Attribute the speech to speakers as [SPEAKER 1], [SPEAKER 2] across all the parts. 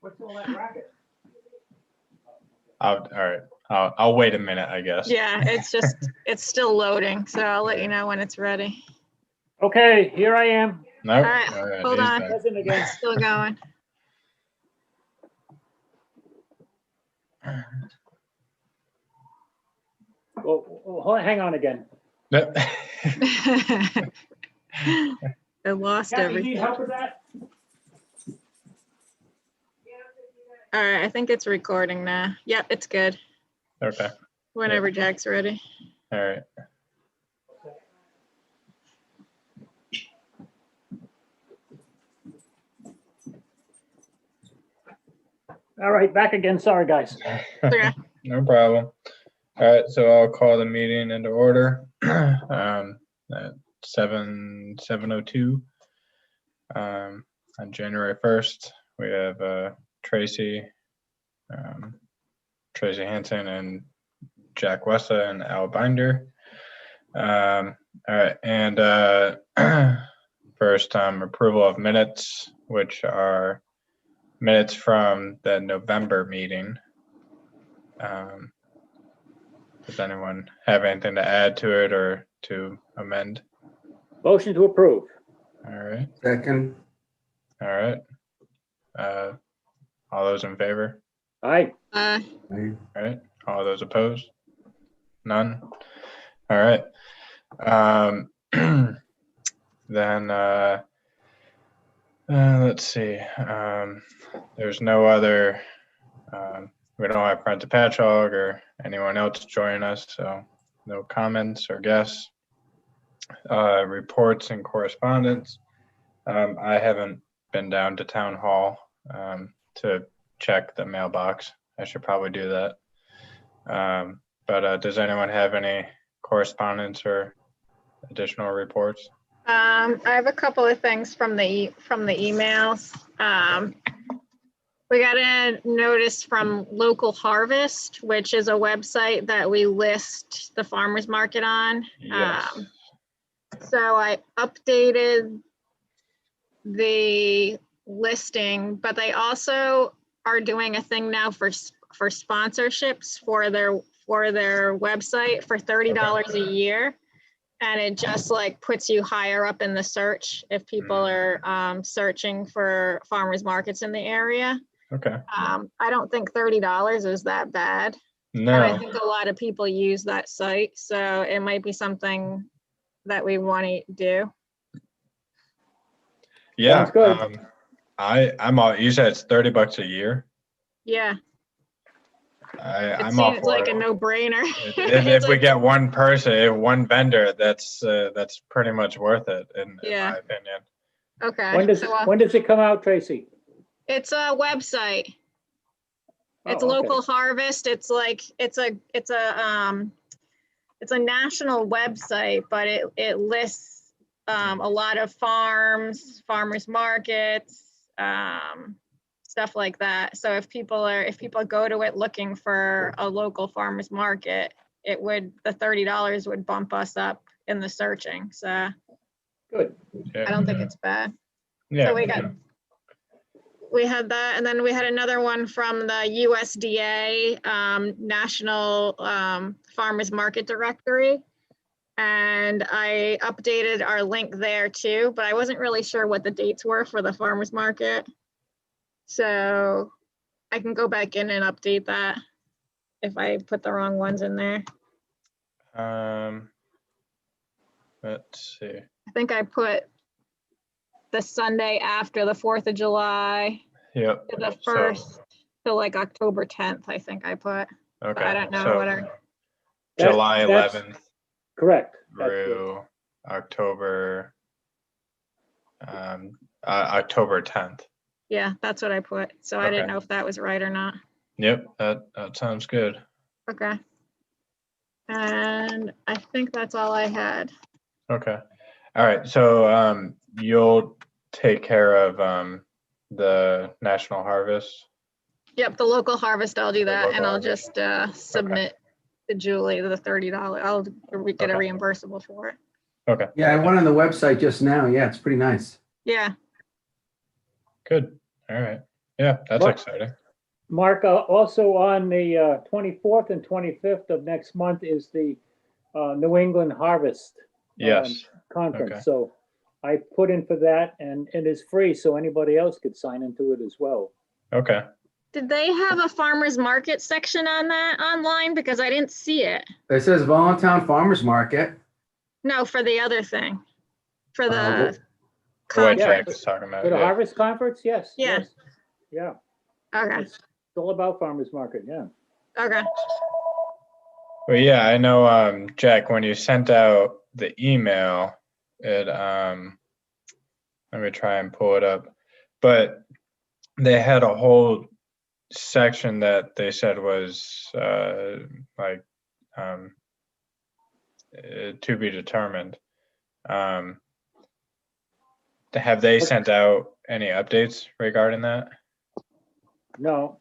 [SPEAKER 1] What's all that racket?
[SPEAKER 2] All right. I'll wait a minute, I guess.
[SPEAKER 3] Yeah, it's still loading, so I'll let you know when it's ready.
[SPEAKER 1] Okay, here I am.
[SPEAKER 2] No.
[SPEAKER 3] All right, hold
[SPEAKER 2] he's
[SPEAKER 3] on.
[SPEAKER 2] back.
[SPEAKER 1] Present again.
[SPEAKER 3] It's still going.
[SPEAKER 1] Well, hang on again.
[SPEAKER 2] No.
[SPEAKER 3] I lost
[SPEAKER 1] Kathy, you
[SPEAKER 3] everything.
[SPEAKER 1] need help with that?
[SPEAKER 3] All right, I think it's recording now. Yep, it's good.
[SPEAKER 2] Okay.
[SPEAKER 3] Whenever Jack's ready.
[SPEAKER 2] All right.
[SPEAKER 1] All right, back again. Sorry, guys.
[SPEAKER 3] Okay.
[SPEAKER 2] No problem. All right, so I'll call the meeting into order at 7:02 on January 1st. We have Tracy Hansen and Jack Wessa and Al Binder. All right, and first approval of minutes, which are minutes from the November meeting. Does anyone have anything to add to it or to amend?
[SPEAKER 1] Motion to approve.
[SPEAKER 2] All right,
[SPEAKER 4] Second,
[SPEAKER 2] all right. All those in favor?
[SPEAKER 1] Aye.
[SPEAKER 4] aye.
[SPEAKER 2] All right, all those opposed? None? All right. Then let's see. There's no other, we don't have Brent Patchog or anyone else join us, so no comments or guests. Reports and correspondence. I haven't been down to town hall to check the mailbox. I should probably do that. But does anyone have any correspondence or additional reports?
[SPEAKER 3] I have a couple of things from the emails. We got a notice from Local Harvest, which is a website that we list the farmers market on.
[SPEAKER 2] Yes.
[SPEAKER 3] So I updated the listing, but they also are doing a thing now for sponsorships for their website for $30 a year. And it just like puts you higher up in the search if people are searching for farmers markets in the area.
[SPEAKER 2] Okay.
[SPEAKER 3] I don't think $30 is that bad. And I
[SPEAKER 2] No.
[SPEAKER 3] think a lot of people use that site. So it might be something that we want to do.
[SPEAKER 2] Yeah.
[SPEAKER 1] Sounds good.
[SPEAKER 2] I'm all. You said it's $30 a year.
[SPEAKER 3] Yeah,
[SPEAKER 2] I'm all
[SPEAKER 3] seems
[SPEAKER 2] for
[SPEAKER 3] like
[SPEAKER 2] it.
[SPEAKER 3] a no-brainer.
[SPEAKER 2] If we get one person, one vendor, that's pretty much worth it in
[SPEAKER 3] Yeah.
[SPEAKER 2] my opinion.
[SPEAKER 3] Okay.
[SPEAKER 1] When does it come out, Tracy?
[SPEAKER 3] It's a website. It's
[SPEAKER 1] Oh, okay.
[SPEAKER 3] Local Harvest. It's like it's a national website, but it lists a lot of farmers markets, stuff like that. So if people go to it looking for a local farmers market, the $30 would bump us up in the searching. So
[SPEAKER 1] Good.
[SPEAKER 2] Yeah.
[SPEAKER 3] I don't think it's bad.
[SPEAKER 2] Yeah.
[SPEAKER 3] So we had that, and then we had another one from the USDA National Farmers Market Directory. And I updated our link there too, but I wasn't really sure what the dates were for the farmers market. So I can go back in and update that if I put the wrong ones in there.
[SPEAKER 2] Let's see.
[SPEAKER 3] I think I put the Sunday after the 4th of July,
[SPEAKER 2] Yep.
[SPEAKER 3] to the 1st to like October 10th, I think I put.
[SPEAKER 2] Okay.
[SPEAKER 3] I don't know
[SPEAKER 2] so
[SPEAKER 3] what our,
[SPEAKER 2] July
[SPEAKER 1] That's
[SPEAKER 2] 11th
[SPEAKER 1] correct. That's good.
[SPEAKER 2] through October October 10th.
[SPEAKER 3] yeah, that's what I put. So I didn't
[SPEAKER 2] Okay.
[SPEAKER 3] know if that was right or not.
[SPEAKER 2] Yep, that sounds good.
[SPEAKER 3] Okay. And I think that's all I had.
[SPEAKER 2] Okay. All right. So you'll take care of the National Harvest.
[SPEAKER 3] Yep, the Local Harvest, I'll do that,
[SPEAKER 2] local
[SPEAKER 3] and I'll
[SPEAKER 2] harvest.
[SPEAKER 3] just submit to Julie the $30. I'll get a
[SPEAKER 2] Okay.
[SPEAKER 3] reimbursable for it.
[SPEAKER 2] Okay.
[SPEAKER 4] Yeah, I went on the website just now. Yeah, it's pretty nice.
[SPEAKER 3] Yeah,
[SPEAKER 2] Good. All right. Yeah, that's
[SPEAKER 1] What?
[SPEAKER 2] exciting.
[SPEAKER 1] Mark, also on the 24th and 25th of next month is the New England Harvest
[SPEAKER 2] Yes.
[SPEAKER 1] Conference.
[SPEAKER 2] Okay.
[SPEAKER 1] So I put in for that, and it is free, so anybody else could sign into it as well.
[SPEAKER 2] Okay.
[SPEAKER 3] Did they have a farmer's market section on that online? Because I didn't see it.
[SPEAKER 4] It says Voluntown Farmers Market.
[SPEAKER 3] No, for the other thing. For the
[SPEAKER 4] What-
[SPEAKER 2] What
[SPEAKER 3] conference.
[SPEAKER 2] Jack was talking about.
[SPEAKER 1] For the
[SPEAKER 2] Yeah.
[SPEAKER 1] Harvest Conference, yes.
[SPEAKER 3] Yeah.
[SPEAKER 1] Yes. Yeah,
[SPEAKER 3] Okay,
[SPEAKER 1] it's all about farmers market, yeah.
[SPEAKER 3] okay.
[SPEAKER 2] Well, yeah, I know, Jack, when you sent out the email, it, let me try and pull it up, but they had a whole section that they said was, like, to be determined. Have they sent out any updates regarding that?
[SPEAKER 1] No,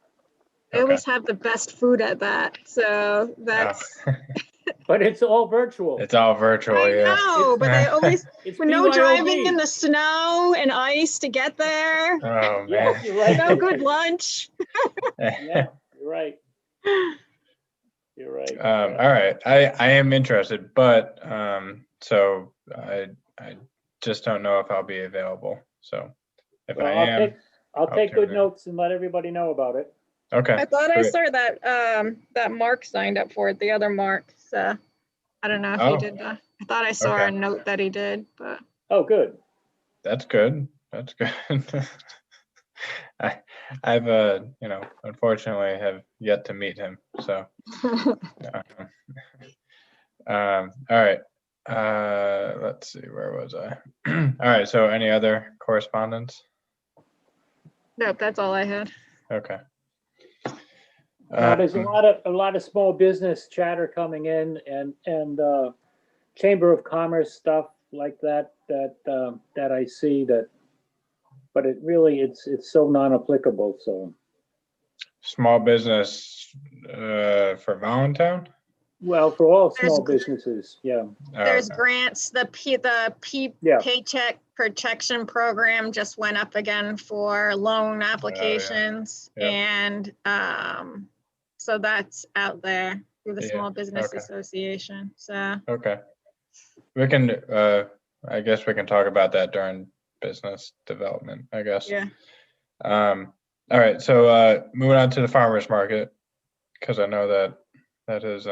[SPEAKER 3] They always have the best food at that, so that's,
[SPEAKER 2] Oh,
[SPEAKER 1] but it's all virtual.
[SPEAKER 2] it's all virtual,
[SPEAKER 3] I
[SPEAKER 2] yeah.
[SPEAKER 3] know, but they always,
[SPEAKER 1] It's
[SPEAKER 3] with no driving
[SPEAKER 1] BYOB.
[SPEAKER 3] in the snow and ice to get there,
[SPEAKER 2] Oh,
[SPEAKER 1] Yes,
[SPEAKER 2] man.
[SPEAKER 1] you're right.
[SPEAKER 3] no good lunch.
[SPEAKER 1] Yeah, you're right. You're right.
[SPEAKER 2] All right, I am interested, but so I just don't know if I'll be available. So if
[SPEAKER 1] Well,
[SPEAKER 2] I
[SPEAKER 1] I'll
[SPEAKER 2] am,
[SPEAKER 1] take, I'll
[SPEAKER 2] I'll
[SPEAKER 1] take
[SPEAKER 2] tune
[SPEAKER 1] good
[SPEAKER 2] in.
[SPEAKER 1] notes and let everybody know about it.
[SPEAKER 2] okay.
[SPEAKER 3] I thought I
[SPEAKER 2] great.
[SPEAKER 3] saw that Mark signed up for it, the other Mark, so I don't know if
[SPEAKER 2] Oh.
[SPEAKER 3] he did that. I thought I saw
[SPEAKER 2] Okay.
[SPEAKER 3] a note that he did, but
[SPEAKER 1] Oh, good.
[SPEAKER 2] That's good. That's good. I've unfortunately have yet to meet him. So all right. Let's see, where was I? All right, so any other correspondence?
[SPEAKER 3] nope, that's all I had.
[SPEAKER 2] Okay.
[SPEAKER 1] There's a lot of small business chatter coming in and Chamber of Commerce stuff like that I see that, but it really, it's so non-applicable, so.
[SPEAKER 2] Small business for Voluntown?
[SPEAKER 1] Well, for all
[SPEAKER 3] There's
[SPEAKER 1] small
[SPEAKER 3] gr-
[SPEAKER 1] businesses, yeah.
[SPEAKER 2] Oh,
[SPEAKER 3] There's
[SPEAKER 2] okay.
[SPEAKER 3] grants, the
[SPEAKER 1] Yeah.
[SPEAKER 3] Paycheck Protection Program just went up again for loan applications.
[SPEAKER 2] Yep.
[SPEAKER 3] And so that's out there through the
[SPEAKER 2] Yeah,
[SPEAKER 3] Small Business
[SPEAKER 2] okay.
[SPEAKER 3] Association, so.
[SPEAKER 2] Okay. We can, I guess we can talk about that during business development, I guess.
[SPEAKER 3] Yeah.
[SPEAKER 2] All right, so moving on to the farmer's market, because I know that is,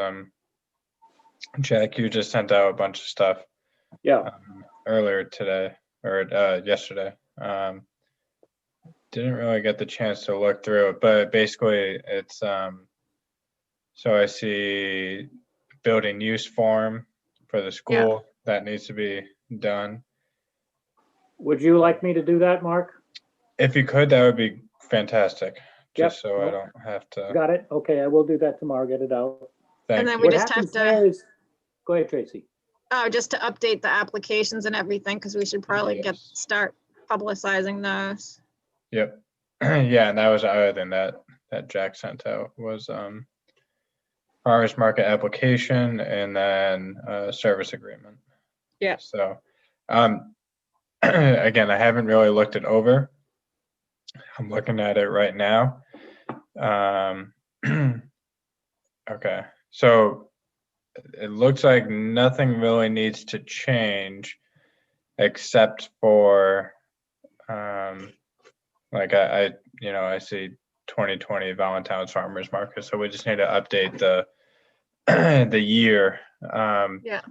[SPEAKER 2] Jack, you just sent out a bunch of stuff
[SPEAKER 1] Yeah,
[SPEAKER 2] earlier today or yesterday. Didn't really get the chance to look through it, but basically it's, so I see building use form for the school that needs to be done.
[SPEAKER 1] would you like me to do that, Mark?
[SPEAKER 2] If you could, that would be fantastic.
[SPEAKER 1] Yep,
[SPEAKER 2] Just so I
[SPEAKER 1] nope.
[SPEAKER 2] don't have to.
[SPEAKER 1] Got it? Okay, I will do that tomorrow, get it out.
[SPEAKER 2] Thank
[SPEAKER 3] And then
[SPEAKER 2] you.
[SPEAKER 3] we
[SPEAKER 1] What
[SPEAKER 3] just have
[SPEAKER 1] happens
[SPEAKER 3] to,
[SPEAKER 1] there is, go ahead, Tracy.
[SPEAKER 3] oh, just to update the applications and everything, because we should probably
[SPEAKER 2] Yes.
[SPEAKER 3] start publicizing those.
[SPEAKER 2] Yep. Yeah, and that was the other thing that Jack sent out was farmers market application and then service agreement.
[SPEAKER 3] Yeah.
[SPEAKER 2] So again, I haven't really looked it over. I'm looking at it right now. Okay, so it looks like nothing really needs to change except for like I see 2020 Valentine's Farmers Market, so we just need to update the the year.
[SPEAKER 3] Yeah.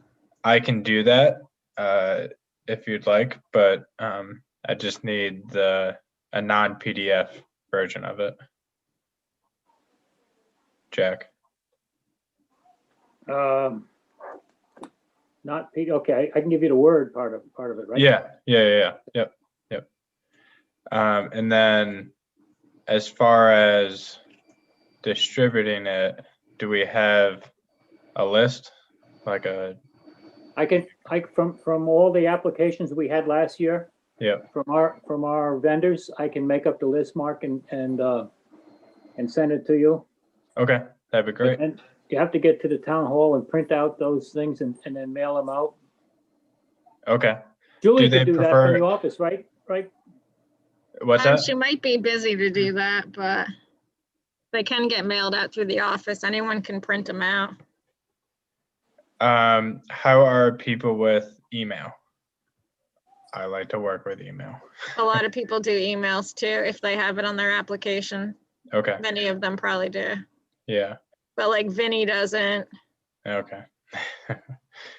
[SPEAKER 2] I can do that if you'd like, but I just need a non-PDF version of it. Jack.
[SPEAKER 1] Not Pete, okay, I can give you the Word part of it, right?
[SPEAKER 2] Yeah. Yep. And then as far as distributing it, do we have a list? Like a,
[SPEAKER 1] From all the applications we had last year,
[SPEAKER 2] yep,
[SPEAKER 1] from our vendors, I can make up the list, Mark, and send it to you.
[SPEAKER 2] okay, that'd be great.
[SPEAKER 1] And you have to get to the town hall and print out those things and then mail them out.
[SPEAKER 2] Okay.
[SPEAKER 1] Julie
[SPEAKER 2] Do they
[SPEAKER 1] could do that
[SPEAKER 2] prefer-
[SPEAKER 1] from the office, right? Right?
[SPEAKER 2] What's that?
[SPEAKER 3] She might be busy to do that, but they can get mailed out through the office. Anyone can print them out.
[SPEAKER 2] How are people with email? I like to work with email.
[SPEAKER 3] A lot of people do emails too, if they have it on their application.
[SPEAKER 2] Okay.
[SPEAKER 3] Many of them probably do,
[SPEAKER 2] Yeah.
[SPEAKER 3] but like Vinny doesn't.
[SPEAKER 2] Okay.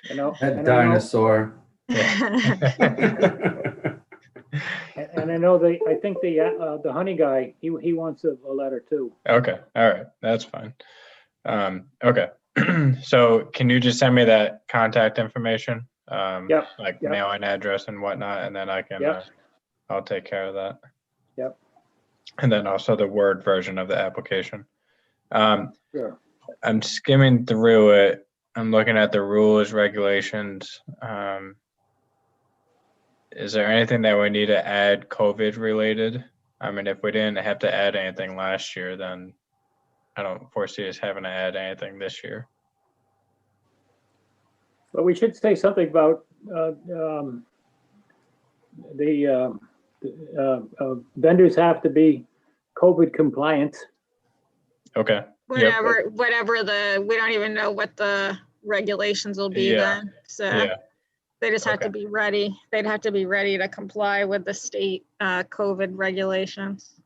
[SPEAKER 1] You know,
[SPEAKER 4] That
[SPEAKER 1] and I know,
[SPEAKER 4] dinosaur.
[SPEAKER 1] and I know I think the honey guy, he wants a letter too.
[SPEAKER 2] Okay. All right. That's fine. Okay. So can you just send me that contact information?
[SPEAKER 1] Yep,
[SPEAKER 2] Like
[SPEAKER 1] yep.
[SPEAKER 2] mailing address and whatnot, and then I can,
[SPEAKER 1] Yep.
[SPEAKER 2] I'll take care of that.
[SPEAKER 1] Yep.
[SPEAKER 2] And then also the Word version of the application.
[SPEAKER 1] Sure.
[SPEAKER 2] I'm skimming through it. I'm looking at the rules, regulations. Is there anything that we need to add COVID related? I mean, if we didn't have to add anything last year, then I don't foresee us having to add anything this year.
[SPEAKER 1] But we should say something about vendors have to be COVID compliant.
[SPEAKER 2] Okay.
[SPEAKER 3] Whatever we don't even know what the regulations will be
[SPEAKER 2] Yeah.
[SPEAKER 3] then. So
[SPEAKER 2] Yeah.
[SPEAKER 3] they just have to
[SPEAKER 2] Okay.
[SPEAKER 3] be ready. They'd have to be ready to comply with the state COVID regulations,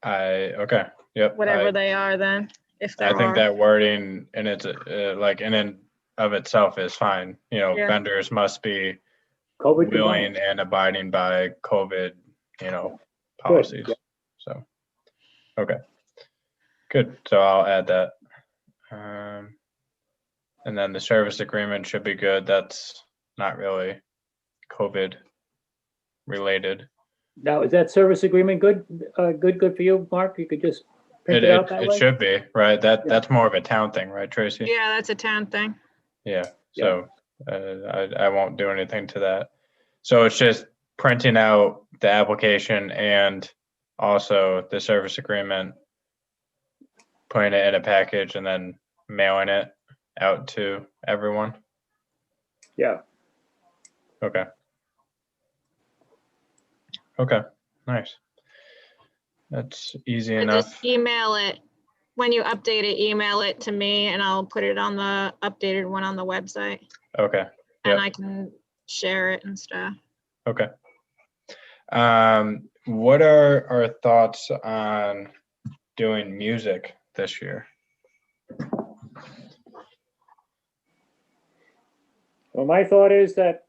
[SPEAKER 2] Okay. Yep.
[SPEAKER 3] whatever they are then, if there
[SPEAKER 2] I think
[SPEAKER 3] are.
[SPEAKER 2] that wording and it's like in and of itself is fine. You know,
[SPEAKER 3] Yeah.
[SPEAKER 2] vendors must be
[SPEAKER 1] COVID
[SPEAKER 2] willing
[SPEAKER 1] compliant.
[SPEAKER 2] and abiding by COVID, policies.
[SPEAKER 1] Yeah.
[SPEAKER 2] So, okay, good. So I'll add that. And then the service agreement should be good. That's not really COVID related.
[SPEAKER 1] Now, is that service agreement good? Good for you, Mark? You could just print it out that
[SPEAKER 2] It
[SPEAKER 1] way?
[SPEAKER 2] should be, right?
[SPEAKER 1] Yeah.
[SPEAKER 2] That's more of a town thing, right, Tracy?
[SPEAKER 3] Yeah, that's a town thing.
[SPEAKER 2] Yeah, so I won't do anything to that. So it's just printing out the application and also the service agreement, putting it in a package and then mailing it out to everyone.
[SPEAKER 1] Yeah.
[SPEAKER 2] Okay. Okay, nice. That's easy
[SPEAKER 3] And
[SPEAKER 2] enough.
[SPEAKER 3] just email it. When you update it, email it to me and I'll put it on the updated one on the website.
[SPEAKER 2] Okay,
[SPEAKER 3] And
[SPEAKER 2] Yep.
[SPEAKER 3] I can share it and stuff.
[SPEAKER 2] okay. What are our thoughts on doing music this year?
[SPEAKER 1] Well, my thought is that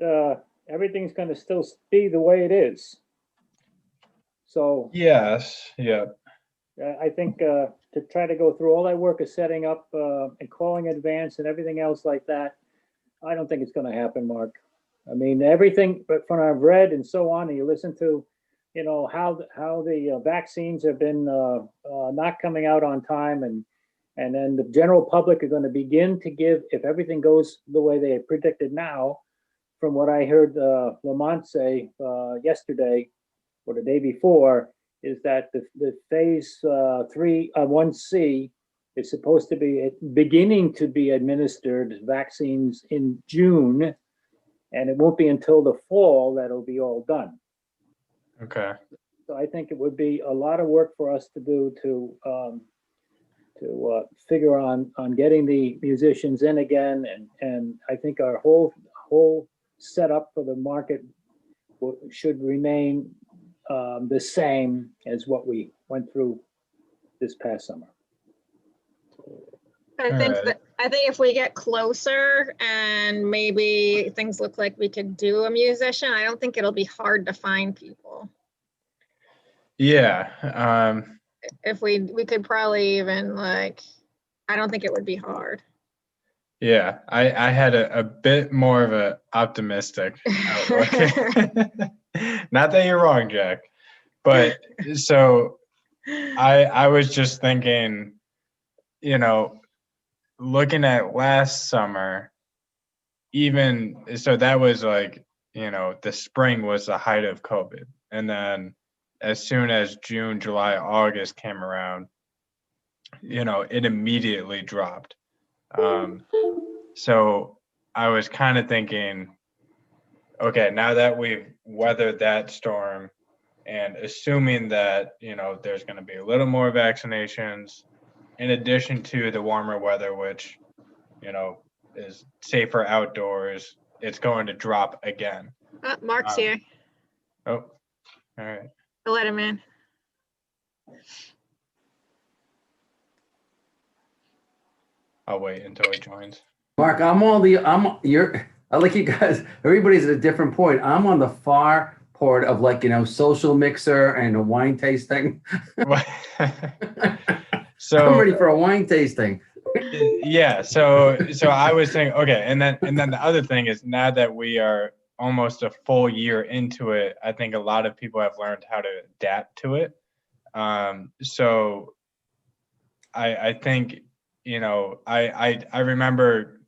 [SPEAKER 1] everything's going to still be the way it is. So
[SPEAKER 2] Yes, yeah,
[SPEAKER 1] I think to try to go through all that work of setting up and calling in advance and everything else like that, I don't think it's going to happen, Mark. I mean, everything but from I've read and so on, and you listen to, how the vaccines have been not coming out on time, and then the general public are going to begin to give, if everything goes the way they predicted now, from what I heard Lamont say yesterday or the day before, is that the phase 1C is supposed to be beginning to be administered vaccines in June, and it won't be until the fall that it'll be all done.
[SPEAKER 2] okay.
[SPEAKER 1] So I think it would be a lot of work for us to do to figure on getting the musicians in again, and I think our whole setup for the market should remain the same as what we went through this past summer.
[SPEAKER 3] I think if we get closer and maybe things look like we could do a musician, I don't think it'll be hard to find people.
[SPEAKER 2] Yeah,
[SPEAKER 3] If we could probably even I don't think it would be hard.
[SPEAKER 2] yeah. I had a bit more of a optimistic outlook. Not that you're wrong, Jack, but so I was just thinking, looking at last summer, even so that was the spring was the height of COVID. And then as soon as June, July, August came around, it immediately dropped. So I was kind of thinking, okay, now that we've weathered that storm And assuming that, there's going to be a little more vaccinations in addition to the warmer weather, which, is safer outdoors, it's going to drop again.
[SPEAKER 3] Mark's
[SPEAKER 2] Um,
[SPEAKER 3] here.
[SPEAKER 2] Oh, all right.
[SPEAKER 3] I'll let him in.
[SPEAKER 2] I'll wait until he joins.
[SPEAKER 4] Mark, I like you guys, everybody's at a different point. I'm on the far part of social mixer and a wine tasting. I'm
[SPEAKER 2] So
[SPEAKER 4] ready for a wine tasting.
[SPEAKER 2] yeah, so I was saying, okay, and then the other thing is, now that we are almost a full year into it, I think a lot of people have learned how to adapt to it. So I think, I remember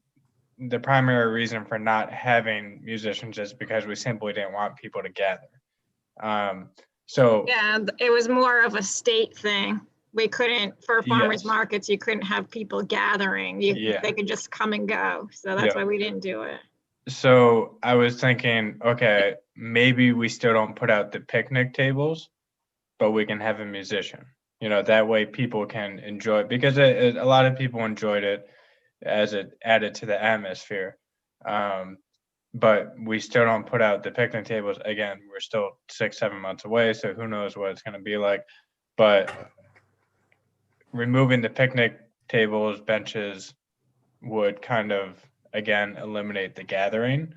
[SPEAKER 2] the primary reason for not having musicians is because we simply didn't want people to gather. So
[SPEAKER 3] Yeah, it was more of a state thing. We couldn't, for farmers
[SPEAKER 2] Yes.
[SPEAKER 3] markets, you couldn't have people gathering.
[SPEAKER 2] Yeah.
[SPEAKER 3] They could just come and go. So that's
[SPEAKER 2] Yeah.
[SPEAKER 3] why we didn't do it.
[SPEAKER 2] So I was thinking, okay, maybe we still don't put out the picnic tables, but we can have a musician. That way people can enjoy it, because a lot of people enjoyed it as it added to the atmosphere. But we still don't put out the picnic tables. Again, we're still 6-7 months away, so who knows what it's going to be like. But removing the picnic tables, benches would kind of, again, eliminate the gathering.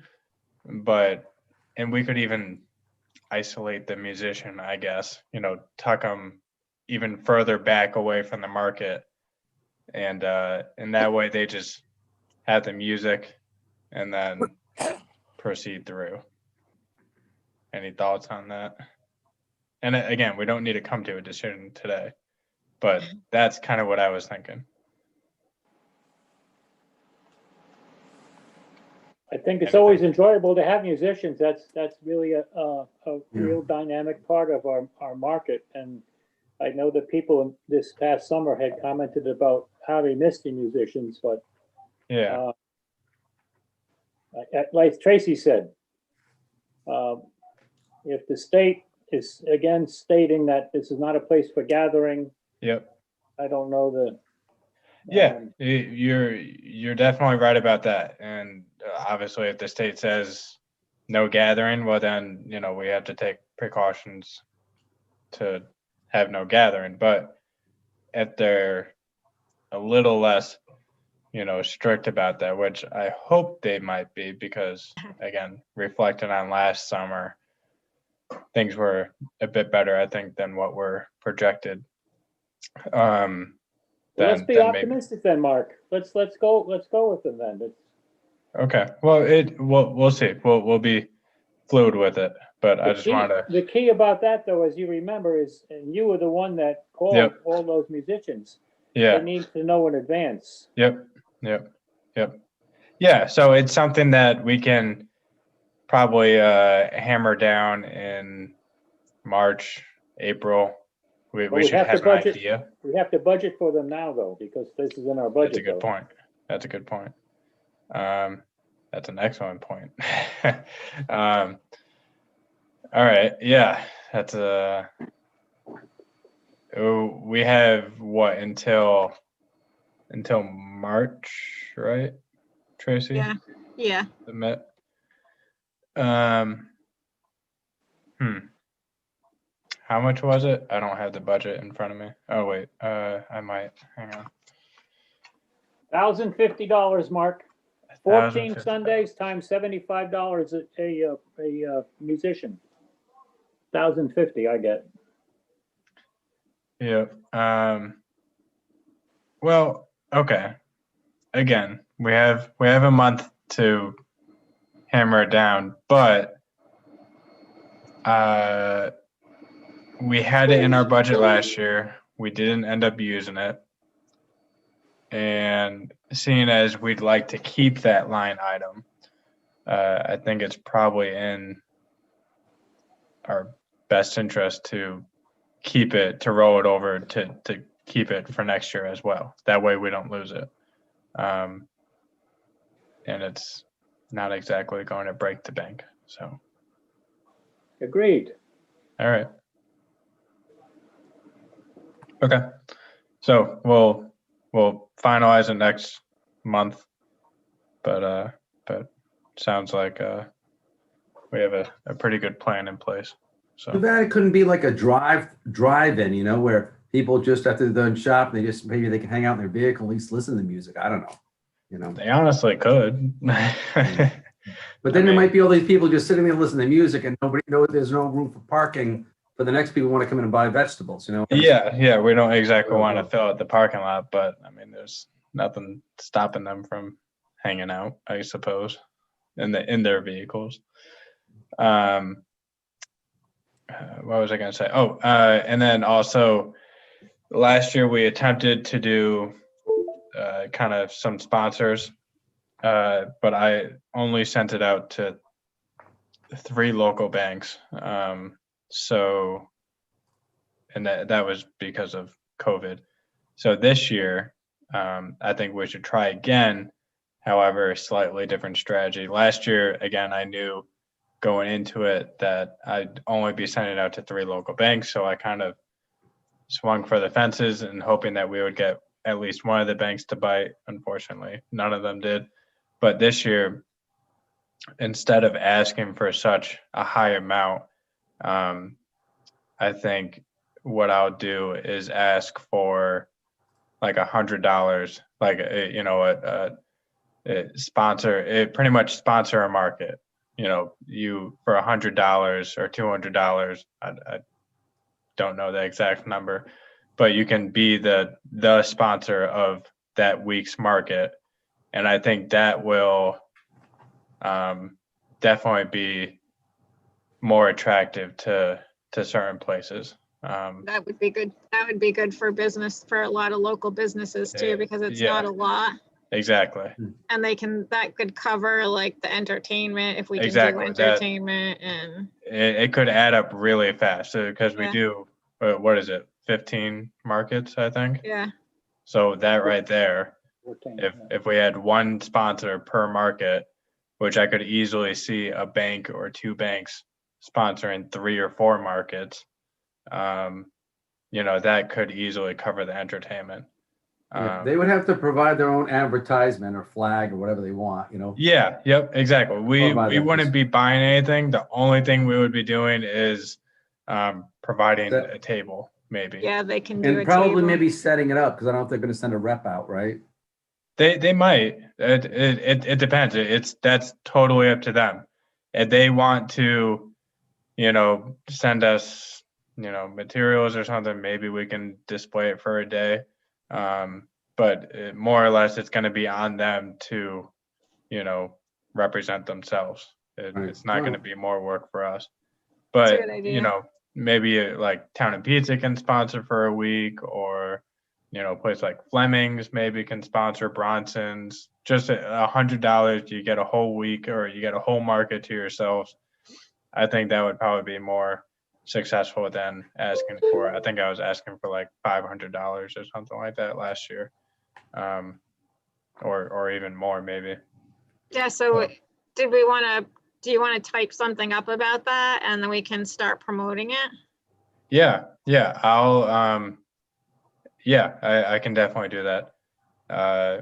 [SPEAKER 2] And we could even isolate the musician, I guess, tuck them even further back away from the market. And that way they just have the music and then proceed through. Any thoughts on that? And again, we don't need to come to a decision today, but that's kind of what I was thinking.
[SPEAKER 1] I think it's always enjoyable to have musicians. That's really a real dynamic part of our market. And I know that people this past summer had commented about how they missed the musicians, but
[SPEAKER 2] Yeah.
[SPEAKER 1] Like Tracy said, if the state is again stating that this is not a place for gathering,
[SPEAKER 2] Yep.
[SPEAKER 1] I don't know the.
[SPEAKER 2] Yeah, you're definitely right about that. And obviously, if the state says no gathering, well, then, we have to take precautions to have no gathering. But if they're a little less, strict about that, which I hope they might be, because, again, reflecting on last summer, things were a bit better, I think, than what were projected.
[SPEAKER 1] Let's be optimistic then, Mark. Let's go with them then.
[SPEAKER 2] Okay. Well, we'll see. We'll be fluid with it, but I just wanted to.
[SPEAKER 1] The key about that, though, as you remember, is, and you were the one that called all those musicians.
[SPEAKER 2] Yeah.
[SPEAKER 1] They need to know in advance.
[SPEAKER 2] Yep. Yeah. So it's something that we can probably hammer down in March, April. We should have an idea.
[SPEAKER 1] We have to budget for them now, though, because this is in our budget.
[SPEAKER 2] That's a good point. That's a good point. That's an excellent point. All right. Yeah. That's we have what until March, right, Tracy?
[SPEAKER 3] Yeah.
[SPEAKER 2] The Met. How much was it? I don't have the budget in front of me. Oh wait, I might. Hang on.
[SPEAKER 1] $1,050, Mark. 14
[SPEAKER 2] $1,050.
[SPEAKER 1] Sundays times $75 a musician. 1,050, I get.
[SPEAKER 2] Yeah. Well, okay. Again, we have a month to hammer it down, but we had it in our budget last year. We didn't end up using it. And seeing as we'd like to keep that line item, I think it's probably in our best interest to keep it, to roll it over, to keep it for next year as well. That way we don't lose it. And it's not exactly going to break the bank. So.
[SPEAKER 1] Agreed.
[SPEAKER 2] All right. Okay. So we'll finalize it next month, but sounds like we have a pretty good plan in place.
[SPEAKER 4] Too
[SPEAKER 2] So
[SPEAKER 4] bad it couldn't be like a drive-in, where people just after they're done shopping, maybe they can hang out in their vehicle, at least listen to music. I don't know.
[SPEAKER 2] they honestly could.
[SPEAKER 4] But then
[SPEAKER 2] I
[SPEAKER 4] there
[SPEAKER 2] mean,
[SPEAKER 4] might be all these people just sitting there listening to music and nobody knows there's no room for parking for the next people who want to come in and buy vegetables,
[SPEAKER 2] Yeah, we don't exactly want to fill out the parking lot, but I mean, there's nothing stopping them from hanging out, I suppose, in their vehicles. What was I going to say? Oh, and then also last year we attempted to do kind of some sponsors, but I only sent it out to 3 local banks. So, and that was because of COVID. So this year, I think we should try again. However, slightly different strategy. Last year, again, I knew going into it that I'd only be sending it out to 3 local banks. So I kind of swung for the fences and hoping that we would get at least one of the banks to bite. Unfortunately, none of them did. But this year, instead of asking for such a high amount, I think what I'll do is ask for like $100, like sponsor, pretty much sponsor a market. You for $100 or $200, I don't know the exact number, but you can be the sponsor of that week's market, and I think that will definitely be more attractive to certain places.
[SPEAKER 3] That would be good. That would be good for business, for a lot of local businesses too, because it's
[SPEAKER 2] Yeah.
[SPEAKER 3] not a lot.
[SPEAKER 2] Exactly.
[SPEAKER 3] And that could cover like the entertainment, if we can do
[SPEAKER 2] Exactly.
[SPEAKER 3] entertainment, and
[SPEAKER 2] It could add up really fast because we
[SPEAKER 3] Yeah.
[SPEAKER 2] do, what is it, 15 markets, I think.
[SPEAKER 3] yeah,
[SPEAKER 2] So that right there,
[SPEAKER 1] 14,
[SPEAKER 2] if we had one sponsor per market, which I could easily see a bank or 2 banks sponsoring 3 or 4 markets, that could easily cover the entertainment.
[SPEAKER 4] They would have to provide their own advertisement or flag or whatever they want,
[SPEAKER 2] Yeah, yep, exactly. We
[SPEAKER 4] about that.
[SPEAKER 2] wouldn't be buying anything. The only thing we would be doing is providing a table, maybe.
[SPEAKER 3] yeah, they can do
[SPEAKER 4] And
[SPEAKER 3] a
[SPEAKER 4] probably
[SPEAKER 3] table.
[SPEAKER 4] maybe setting it up, because I don't know if they're going to send a rep out, right?
[SPEAKER 2] They might. It depends. That's totally up to them. If they want to, send us, materials or something, maybe we can display it for a day. But more or less, it's going to be on them to, represent themselves.
[SPEAKER 4] Right.
[SPEAKER 2] It's not going to be more work for us.
[SPEAKER 3] That's a
[SPEAKER 2] But,
[SPEAKER 3] good idea.
[SPEAKER 2] maybe like Town and Pizza can sponsor for a week, or, a place like Fleming's maybe can sponsor, Bronson's. Just $100, you get a whole week or you get a whole market to yourselves. I think that would probably be more successful than asking for, I think I was asking for like $500 or something like that last year. Or even more maybe.
[SPEAKER 3] Yeah, so do you want to type something up about that, and then we can start promoting it?
[SPEAKER 2] Yeah, I'll I can definitely do that.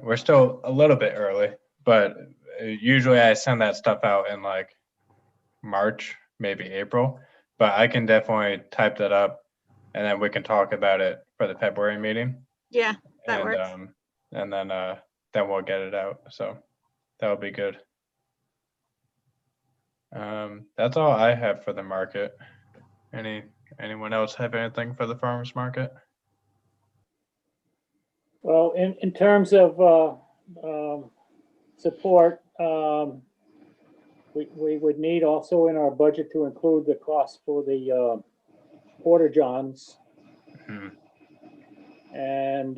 [SPEAKER 2] We're still a little bit early, but usually I send that stuff out in like March, maybe April, but I can definitely type that up and then we can talk about it for the February meeting.
[SPEAKER 3] Yeah, that
[SPEAKER 2] And
[SPEAKER 3] works.
[SPEAKER 2] and then we'll get it out. So that'll be good. That's all I have for the market. Anyone else have anything for the farmers market?
[SPEAKER 1] Well, in terms of support, we would need also in our budget to include the cost for the porta johns.
[SPEAKER 2] Mhm.
[SPEAKER 1] And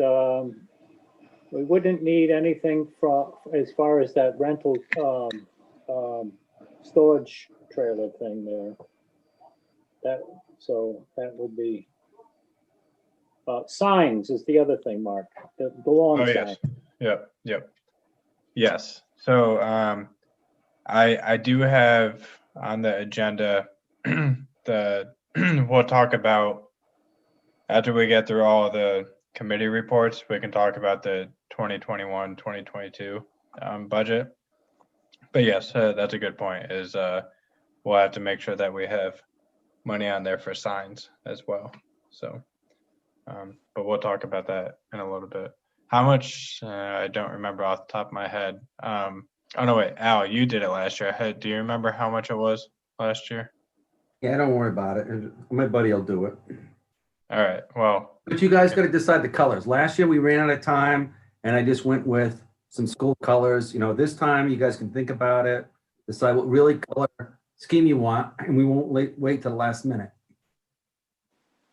[SPEAKER 1] we wouldn't need anything from, as far as that rental storage trailer thing there. That would be, signs is the other thing, Mark, the lawn
[SPEAKER 2] Oh,
[SPEAKER 1] sign.
[SPEAKER 2] yes. Yep. Yes. So I do have on the agenda we'll talk about after we get through all the committee reports, we can talk about the 2021, 2022 budget. But yes, that's a good point, is we'll have to make sure that we have money on there for signs as well. So, but we'll talk about that in a little bit. How much, I don't remember off the top of my head. Oh no, wait, Al, you did it last year. Do you remember how much it was last year?
[SPEAKER 4] Yeah, don't worry about it. My buddy will do it.
[SPEAKER 2] All right, well,
[SPEAKER 4] But you guys got to decide the colors. Last year we ran out of time and I just went with some school colors. You know, this time you guys can think about it, decide what really color scheme you want, and we won't wait till the last minute.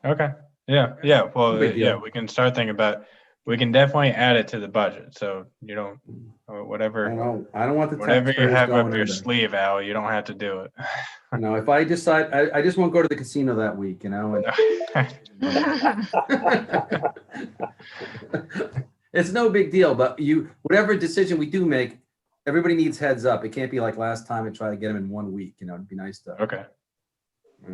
[SPEAKER 2] okay. Yeah. Well,
[SPEAKER 4] No big deal.
[SPEAKER 2] yeah, we can start thinking about, we can definitely add it to the budget. So you don't, whatever,
[SPEAKER 4] I don't want the
[SPEAKER 2] whatever you
[SPEAKER 4] taxpayers
[SPEAKER 2] have
[SPEAKER 4] going
[SPEAKER 2] up your
[SPEAKER 4] under.
[SPEAKER 2] sleeve, Al, you don't have to do it.
[SPEAKER 4] You know, if I decide, I just won't go to the casino that week, you know. It's no big deal, but whatever decision we do make, everybody needs heads up. It can't be like last time and try to get them in 1 week, you know, it'd be nice to.
[SPEAKER 2] Okay.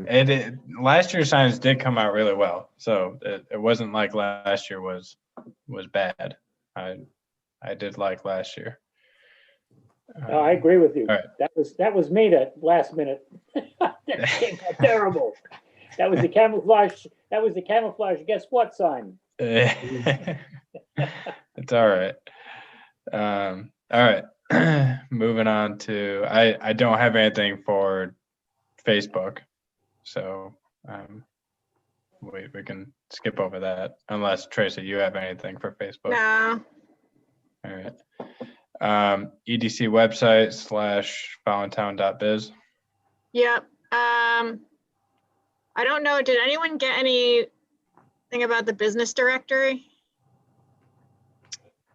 [SPEAKER 2] And last year's signs did come out really well. So it wasn't like last year was bad. I did like last year.
[SPEAKER 1] I agree with you.
[SPEAKER 2] All right.
[SPEAKER 1] That was me that last minute. That came out terrible. That was the camouflage. That was the camouflage. Guess what sign?
[SPEAKER 2] It's all right. All right. Moving on to, I don't have anything for Facebook, so we can skip over that unless Tracy, you have anything for Facebook.
[SPEAKER 3] No.
[SPEAKER 2] All right. EDC website /Voluntown.biz.
[SPEAKER 3] Yep. I don't know. Did anyone get anything about the business directory?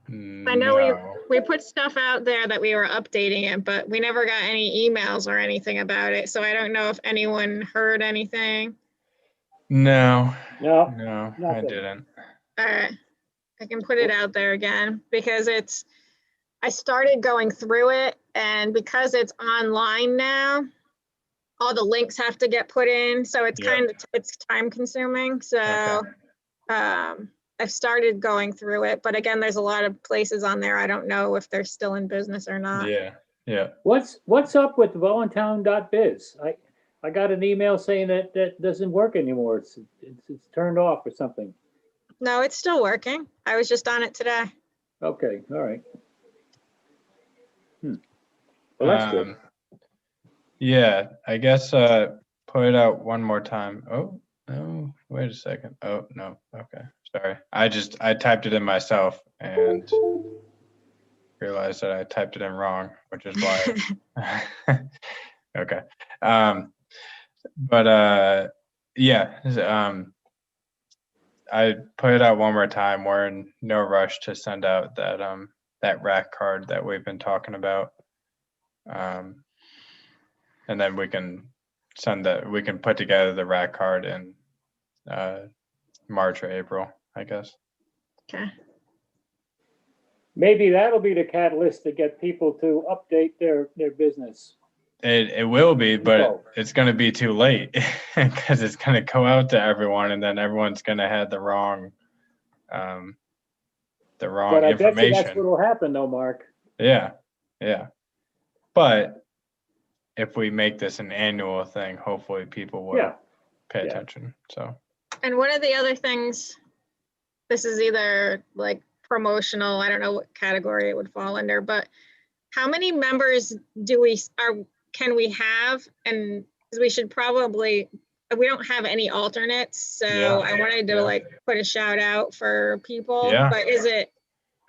[SPEAKER 3] I know we put stuff out there that we were updating it, but we never got any emails or anything about it. So I don't know if anyone heard anything.
[SPEAKER 2] No, I
[SPEAKER 1] nothing.
[SPEAKER 2] didn't.
[SPEAKER 3] All right. I can put it out there again because I started going through it, and because it's online now, all the links have to get put in. So it's it's time consuming. So I've started going through it, but again, there's a lot of places on there. I don't know if they're still in business or not.
[SPEAKER 2] Yeah.
[SPEAKER 1] What's up with voluntown.biz? I got an email saying that doesn't work anymore. It's turned off or something.
[SPEAKER 3] No, it's still working. I was just on it today.
[SPEAKER 1] Okay, all right. Well, that's good.
[SPEAKER 2] Yeah, I guess put it out one more time. Oh, no, wait a second. Oh, no. Okay. Sorry. I typed it in myself and realized that I typed it in wrong, which is why. Okay. But I put it out one more time. We're in no rush to send out that rack card that we've been talking about. And then we can put together the rack card in March or April, I guess.
[SPEAKER 3] Okay.
[SPEAKER 1] Maybe that'll be the catalyst to get people to update their business.
[SPEAKER 2] It will be, but it's going to be too late because it's going to go out to everyone, and then everyone's going to have the wrong
[SPEAKER 1] But I
[SPEAKER 2] information.
[SPEAKER 1] bet you that's what will happen, though, Mark.
[SPEAKER 2] Yeah. But if we make this an annual thing, hopefully people will pay attention. So.
[SPEAKER 3] And one of the other things, this is either like promotional, I don't know what category it would fall under, but how many members can we have? And we should probably, we don't have any alternates. So I wanted to put a shout out for people, but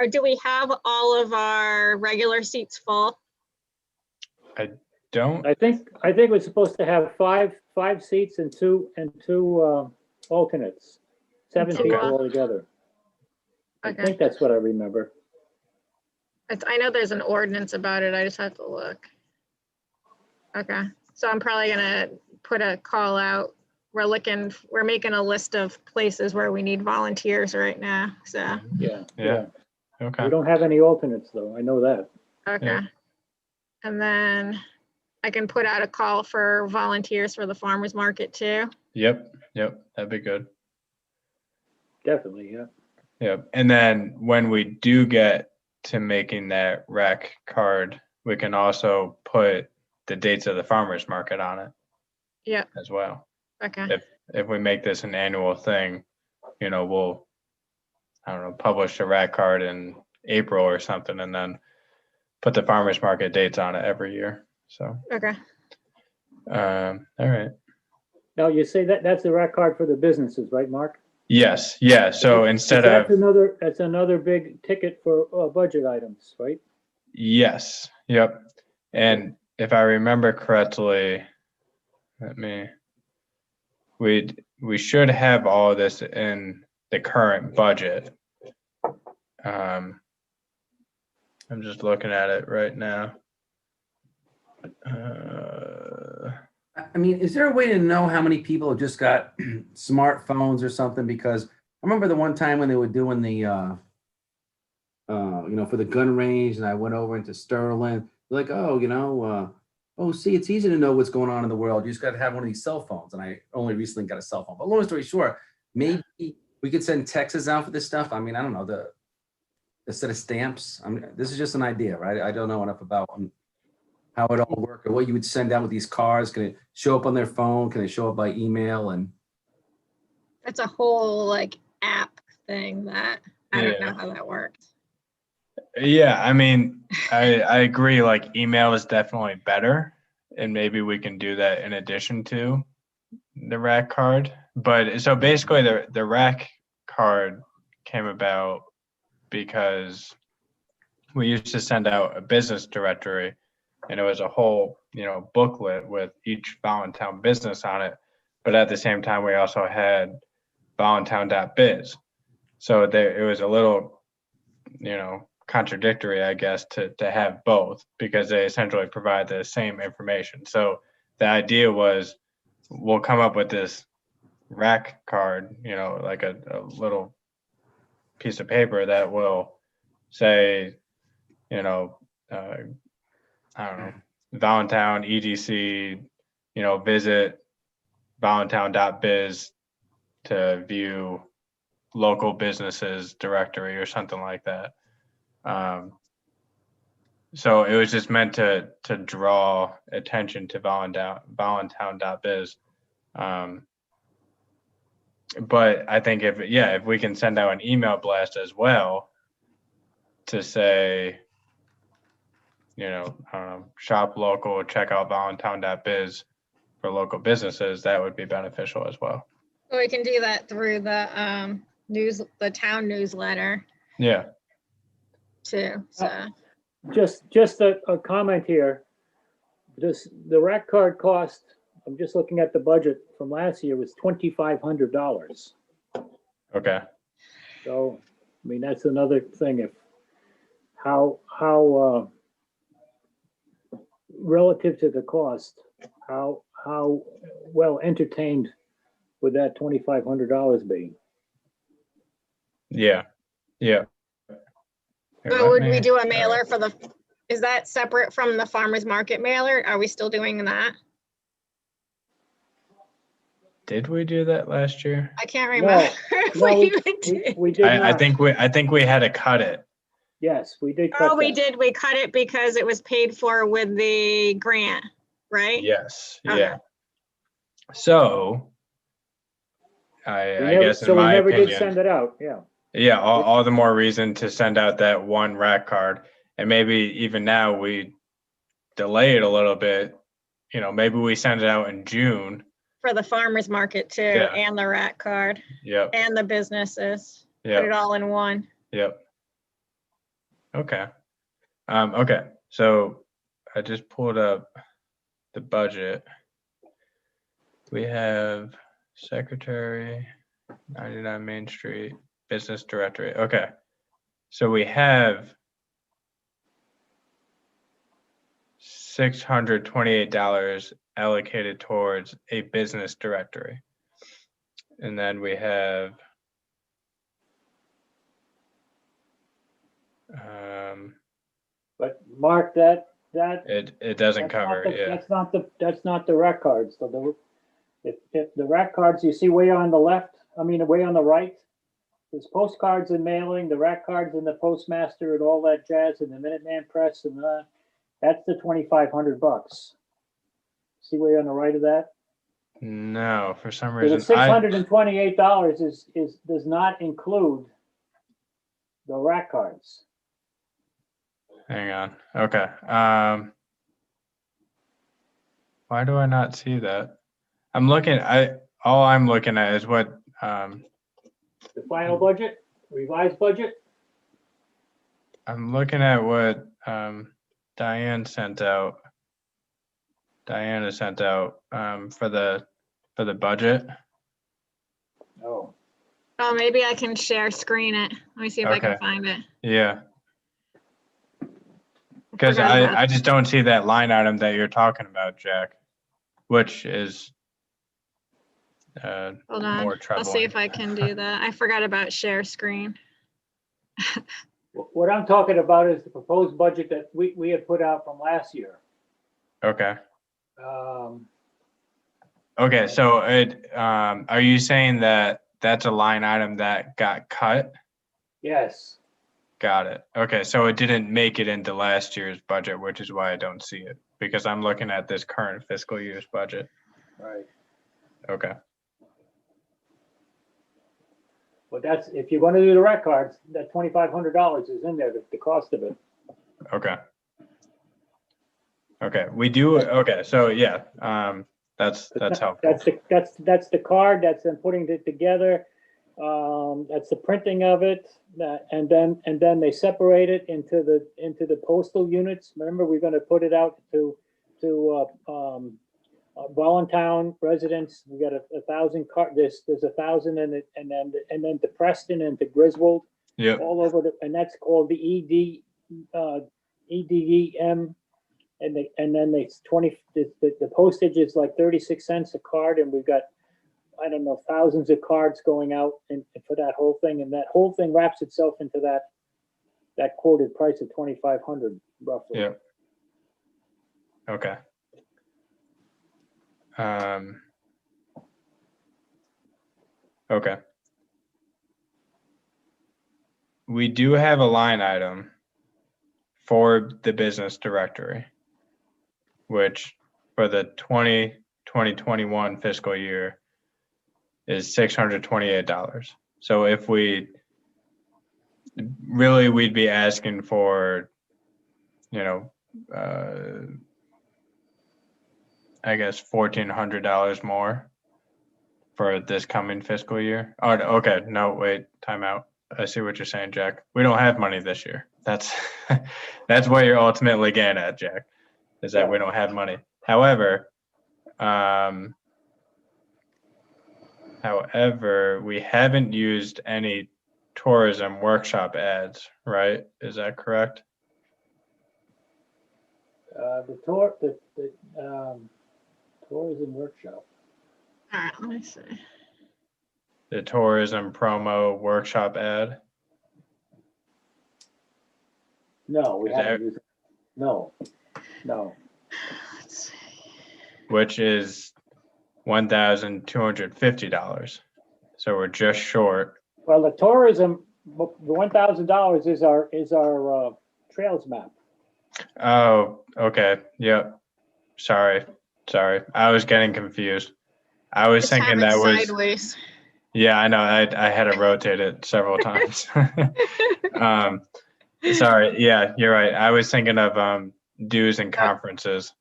[SPEAKER 3] or do we have all of our regular seats full?
[SPEAKER 2] I don't.
[SPEAKER 1] I think we're supposed to have five seats and two alternates, 7 people altogether. I think that's what I remember.
[SPEAKER 3] I know there's an ordinance about it. I just have to look. Okay, so I'm probably gonna put a call out. We're making a list of places where we need volunteers right now. So
[SPEAKER 1] yeah.
[SPEAKER 2] Okay.
[SPEAKER 1] We don't have any alternates though. I know that.
[SPEAKER 3] Okay.
[SPEAKER 2] Yeah.
[SPEAKER 3] And then I can put out a call for volunteers for the farmers market too.
[SPEAKER 2] Yep. That'd be good.
[SPEAKER 1] definitely, yeah.
[SPEAKER 2] Yep. And then when we do get to making that rec card, we can also put the dates of the farmer's market on it
[SPEAKER 3] Yeah,
[SPEAKER 2] as well.
[SPEAKER 3] okay.
[SPEAKER 2] If we make this an annual thing, we'll, I don't know, publish a rec card in April or something, and then put the farmer's market dates on it every year. So,
[SPEAKER 3] Okay.
[SPEAKER 2] all right.
[SPEAKER 1] Now, you say that's the rec card for the businesses, right, Mark?
[SPEAKER 2] Yes. Yeah. So instead of,
[SPEAKER 1] That's another big ticket for budget items, right?
[SPEAKER 2] yes. Yep. And if I remember correctly, we should have all of this in the current budget. I'm just looking at it right now.
[SPEAKER 4] I mean, is there a way to know how many people have just got smartphones or something? Because I remember the one time when they were doing the, for the gun range, and I went over into Sterling, like, see, it's easy to know what's going on in the world. You just got to have one of these cell phones. And I only recently got a cell phone. But long story short, maybe we could send texts out for this stuff. I mean, I don't know, the set of stamps. This is just an idea, right? I don't know enough about how it all works or what you would send out with these cards. Can it show up on their phone? Can it show up by email? And
[SPEAKER 3] That's a whole like app thing that I don't know how that works.
[SPEAKER 2] Yeah, I mean, I agree. Like, email is definitely better, and maybe we can do that in addition to the rack card. But so basically, the rack card came about because we used to send out a business directory, and it was a whole booklet with each Voluntown business on it. But at the same time, we also had voluntown.biz. So it was a little contradictory, I guess, to have both, because they essentially provide the same information. So the idea was, we'll come up with this rack card, like a little piece of paper that will say, I don't know, Voluntown EDC, visit voluntown.biz to view local businesses directory or something like that. So it was just meant to draw attention to voluntown.biz. But I think if we can send out an email blast as well to say, shop local, check out voluntown.biz for local businesses, that would be beneficial as well.
[SPEAKER 3] So we can do that through the the town newsletter
[SPEAKER 2] Yeah.
[SPEAKER 3] too. So
[SPEAKER 1] Just a comment here. The rack card cost, I'm just looking at the budget from last year, was $2,500.
[SPEAKER 2] Okay.
[SPEAKER 1] So, I mean, that's another thing. If how relative to the cost, how well entertained would that $2,500 be?
[SPEAKER 2] Yeah. Yeah.
[SPEAKER 3] so would we do a mailer for is that separate from the farmer's market mailer? Are we still doing that?
[SPEAKER 2] Did we do that last year?
[SPEAKER 3] I can't remember.
[SPEAKER 1] No,
[SPEAKER 3] We even did.
[SPEAKER 1] we did not.
[SPEAKER 2] I think we had to cut it.
[SPEAKER 1] Yes, we did cut
[SPEAKER 3] Oh, we
[SPEAKER 1] that.
[SPEAKER 3] did. We cut it because it was paid for with the grant, right?
[SPEAKER 2] Yes.
[SPEAKER 3] Okay.
[SPEAKER 2] Yeah. So I guess in
[SPEAKER 1] we
[SPEAKER 2] my
[SPEAKER 1] never
[SPEAKER 2] opinion,
[SPEAKER 1] did send it out. Yeah.
[SPEAKER 2] yeah, all the more reason to send out that one rack card. And maybe even now we delay it a little bit. Maybe we send it out in June.
[SPEAKER 3] For the farmer's market too,
[SPEAKER 2] Yeah.
[SPEAKER 3] and the rat card,
[SPEAKER 2] Yep.
[SPEAKER 3] and the businesses. Put
[SPEAKER 2] Yep.
[SPEAKER 3] it all in one.
[SPEAKER 2] Yep. Okay. Okay. So I just pulled up the budget. We have secretary, 99 Main Street, business directory. Okay. So we have $628 allocated towards a business directory. And then we have
[SPEAKER 1] But Mark, that
[SPEAKER 2] it doesn't
[SPEAKER 1] that's
[SPEAKER 2] cover
[SPEAKER 1] not
[SPEAKER 2] it. Yeah.
[SPEAKER 1] that's not the rack cards. So if the rack cards you see way on the left, way on the right, there's postcards and mailing, the rack cards and the postmaster and all that jazz and the Minuteman Press and that's the $2,500. See where you're on the right of that?
[SPEAKER 2] No, for some
[SPEAKER 1] So
[SPEAKER 2] reason,
[SPEAKER 1] the $628 does not include the rack cards.
[SPEAKER 2] hang on. Okay. Why do I not see that? All I'm looking at is what,
[SPEAKER 1] The final budget, revised budget?
[SPEAKER 2] I'm looking at what, Diana sent out for the budget.
[SPEAKER 1] Oh,
[SPEAKER 3] Oh, maybe I can share screen it. Let me see if I can
[SPEAKER 2] Okay.
[SPEAKER 3] find it.
[SPEAKER 2] Yeah. Because
[SPEAKER 3] Forgot about
[SPEAKER 2] I just don't see that line item that you're talking about, Jack, which is
[SPEAKER 3] Hold on.
[SPEAKER 2] more
[SPEAKER 3] I'll see
[SPEAKER 2] troubling.
[SPEAKER 3] if I can do that. I forgot about share screen.
[SPEAKER 1] what I'm talking about is the proposed budget that we had put out from last year.
[SPEAKER 2] Okay.
[SPEAKER 1] Um,
[SPEAKER 2] Okay. So are you saying that that's a line item that got cut?
[SPEAKER 1] yes,
[SPEAKER 2] Got it. Okay. So it didn't make it into last year's budget, which is why I don't see it, because I'm looking at this current fiscal year's budget.
[SPEAKER 1] right.
[SPEAKER 2] Okay.
[SPEAKER 1] But that's, if you're gonna do the rack cards, that $2,500 is in there, the cost of it.
[SPEAKER 2] Okay. Okay. We do. Okay. So yeah, that's helpful.
[SPEAKER 1] That's the card, that's them putting it together. That's the printing of it, and then they separate it into the postal units. Remember, we're gonna put it out to Voluntown residents. We got 1,000 card, there's 1,000 and then to Preston and to Griswold,
[SPEAKER 2] Yep.
[SPEAKER 1] all over and that's called the EDEM. And then it's 20, the postage is like 36 cents a card, and we've got, I don't know, thousands of cards going out and for that whole thing, and that whole thing wraps itself into that quoted price of 2,500 roughly.
[SPEAKER 2] Yeah. Okay. Okay. We do have a line item for the business directory, which for the 2021 fiscal year is $628. So if we'd be asking for, I guess $1,400 more for this coming fiscal year. Oh, okay. No, wait, time out. I see what you're saying, Jack. We don't have money this year. That's what you're ultimately getting at, Jack, is that we don't have money. However, we haven't used any tourism workshop ads, right? Is that correct?
[SPEAKER 1] The tourism workshop.
[SPEAKER 3] All right, let me see.
[SPEAKER 2] The tourism promo workshop ad?
[SPEAKER 1] No, we
[SPEAKER 2] Is
[SPEAKER 1] haven't
[SPEAKER 2] that-
[SPEAKER 1] used it. No.
[SPEAKER 3] Let's see.
[SPEAKER 2] Which is $1,250. So we're just short.
[SPEAKER 1] Well, the tourism, the $1,000 is our trails map.
[SPEAKER 2] Oh, okay. Yep. Sorry. I was getting confused. I was
[SPEAKER 3] Just have
[SPEAKER 2] thinking
[SPEAKER 3] it
[SPEAKER 2] that was,
[SPEAKER 3] sideways.
[SPEAKER 2] yeah, I know. I had to rotate it several times. Sorry. Yeah, you're right. I was thinking of dues and conferences.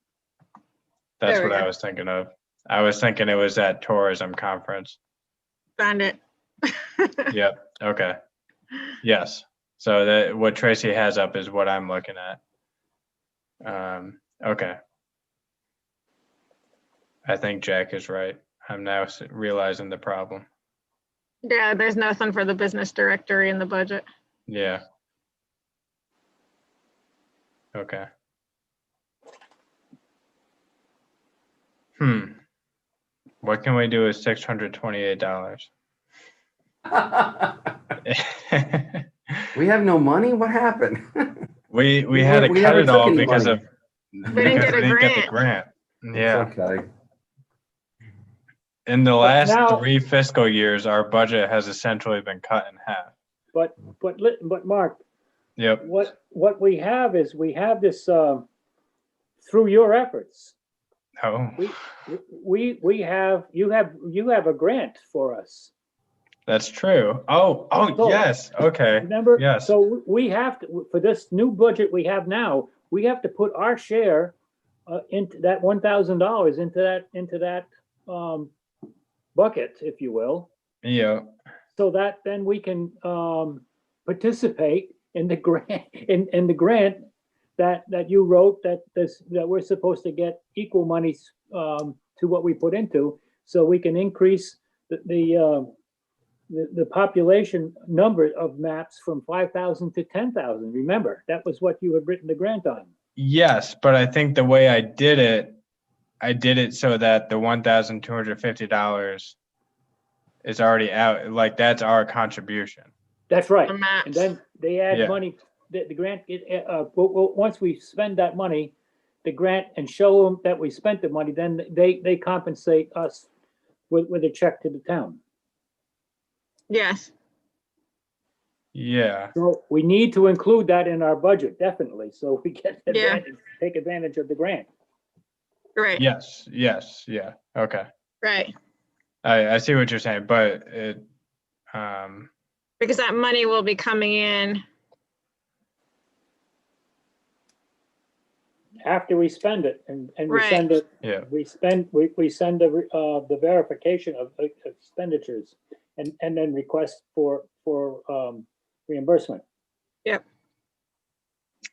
[SPEAKER 2] That's
[SPEAKER 3] There we
[SPEAKER 2] what I
[SPEAKER 3] go.
[SPEAKER 2] was thinking of. I was thinking it was that tourism conference.
[SPEAKER 3] Found it.
[SPEAKER 2] Yep. Okay. Yes. So that what Tracy has up is what I'm looking at. Okay. I think Jack is right. I'm now realizing the problem.
[SPEAKER 3] Yeah, there's nothing for the business directory in the budget.
[SPEAKER 2] Yeah. Okay. What can we do with $628?
[SPEAKER 4] We have no money? What happened?
[SPEAKER 2] we
[SPEAKER 4] We
[SPEAKER 2] had to
[SPEAKER 4] never
[SPEAKER 2] cut it
[SPEAKER 4] took
[SPEAKER 2] all
[SPEAKER 4] any
[SPEAKER 2] because
[SPEAKER 4] money.
[SPEAKER 2] of
[SPEAKER 3] We didn't get a
[SPEAKER 2] the
[SPEAKER 3] grant.
[SPEAKER 2] grant. Yeah.
[SPEAKER 4] It's okay.
[SPEAKER 2] in the last
[SPEAKER 1] now-
[SPEAKER 2] 3 fiscal years, our budget has essentially been cut in half.
[SPEAKER 1] But Mark,
[SPEAKER 2] Yep.
[SPEAKER 1] what we have is, we have this, through your efforts,
[SPEAKER 2] Oh,
[SPEAKER 1] we have, you have a grant for us.
[SPEAKER 2] that's true. Oh,
[SPEAKER 1] So-
[SPEAKER 2] yes. Okay.
[SPEAKER 1] Remember?
[SPEAKER 2] Yes.
[SPEAKER 1] So we have to, for this new budget we have now, we have to put our share into that $1,000 into that bucket, if you will,
[SPEAKER 2] Yeah.
[SPEAKER 1] so that then we can participate in the grant, in the grant that you wrote, that we're supposed to get equal monies to what we put into, so we can increase the population number of maps from 5,000 to 10,000. Remember, that was what you had written the grant on.
[SPEAKER 2] Yes, but I think the way I did it so that the $1,250 is already out. Like, that's our contribution.
[SPEAKER 1] That's right.
[SPEAKER 3] The maps.
[SPEAKER 1] And then they add
[SPEAKER 2] Yeah.
[SPEAKER 1] money, the grant, once we spend that money, the grant, and show them that we spent the money, then they compensate us with a check to the town.
[SPEAKER 3] Yes,
[SPEAKER 2] Yeah.
[SPEAKER 1] So we need to include that in our budget, definitely, so we get
[SPEAKER 3] Yeah.
[SPEAKER 1] take advantage of the grant.
[SPEAKER 3] right,
[SPEAKER 2] Yes. Yes. Yeah. Okay.
[SPEAKER 3] right.
[SPEAKER 2] I see what you're saying, but it,
[SPEAKER 3] Because that money will be coming in.
[SPEAKER 1] After we spend it, and we
[SPEAKER 3] Right.
[SPEAKER 1] send it,
[SPEAKER 2] yeah.
[SPEAKER 1] we send the verification of expenditures, and then request for reimbursement.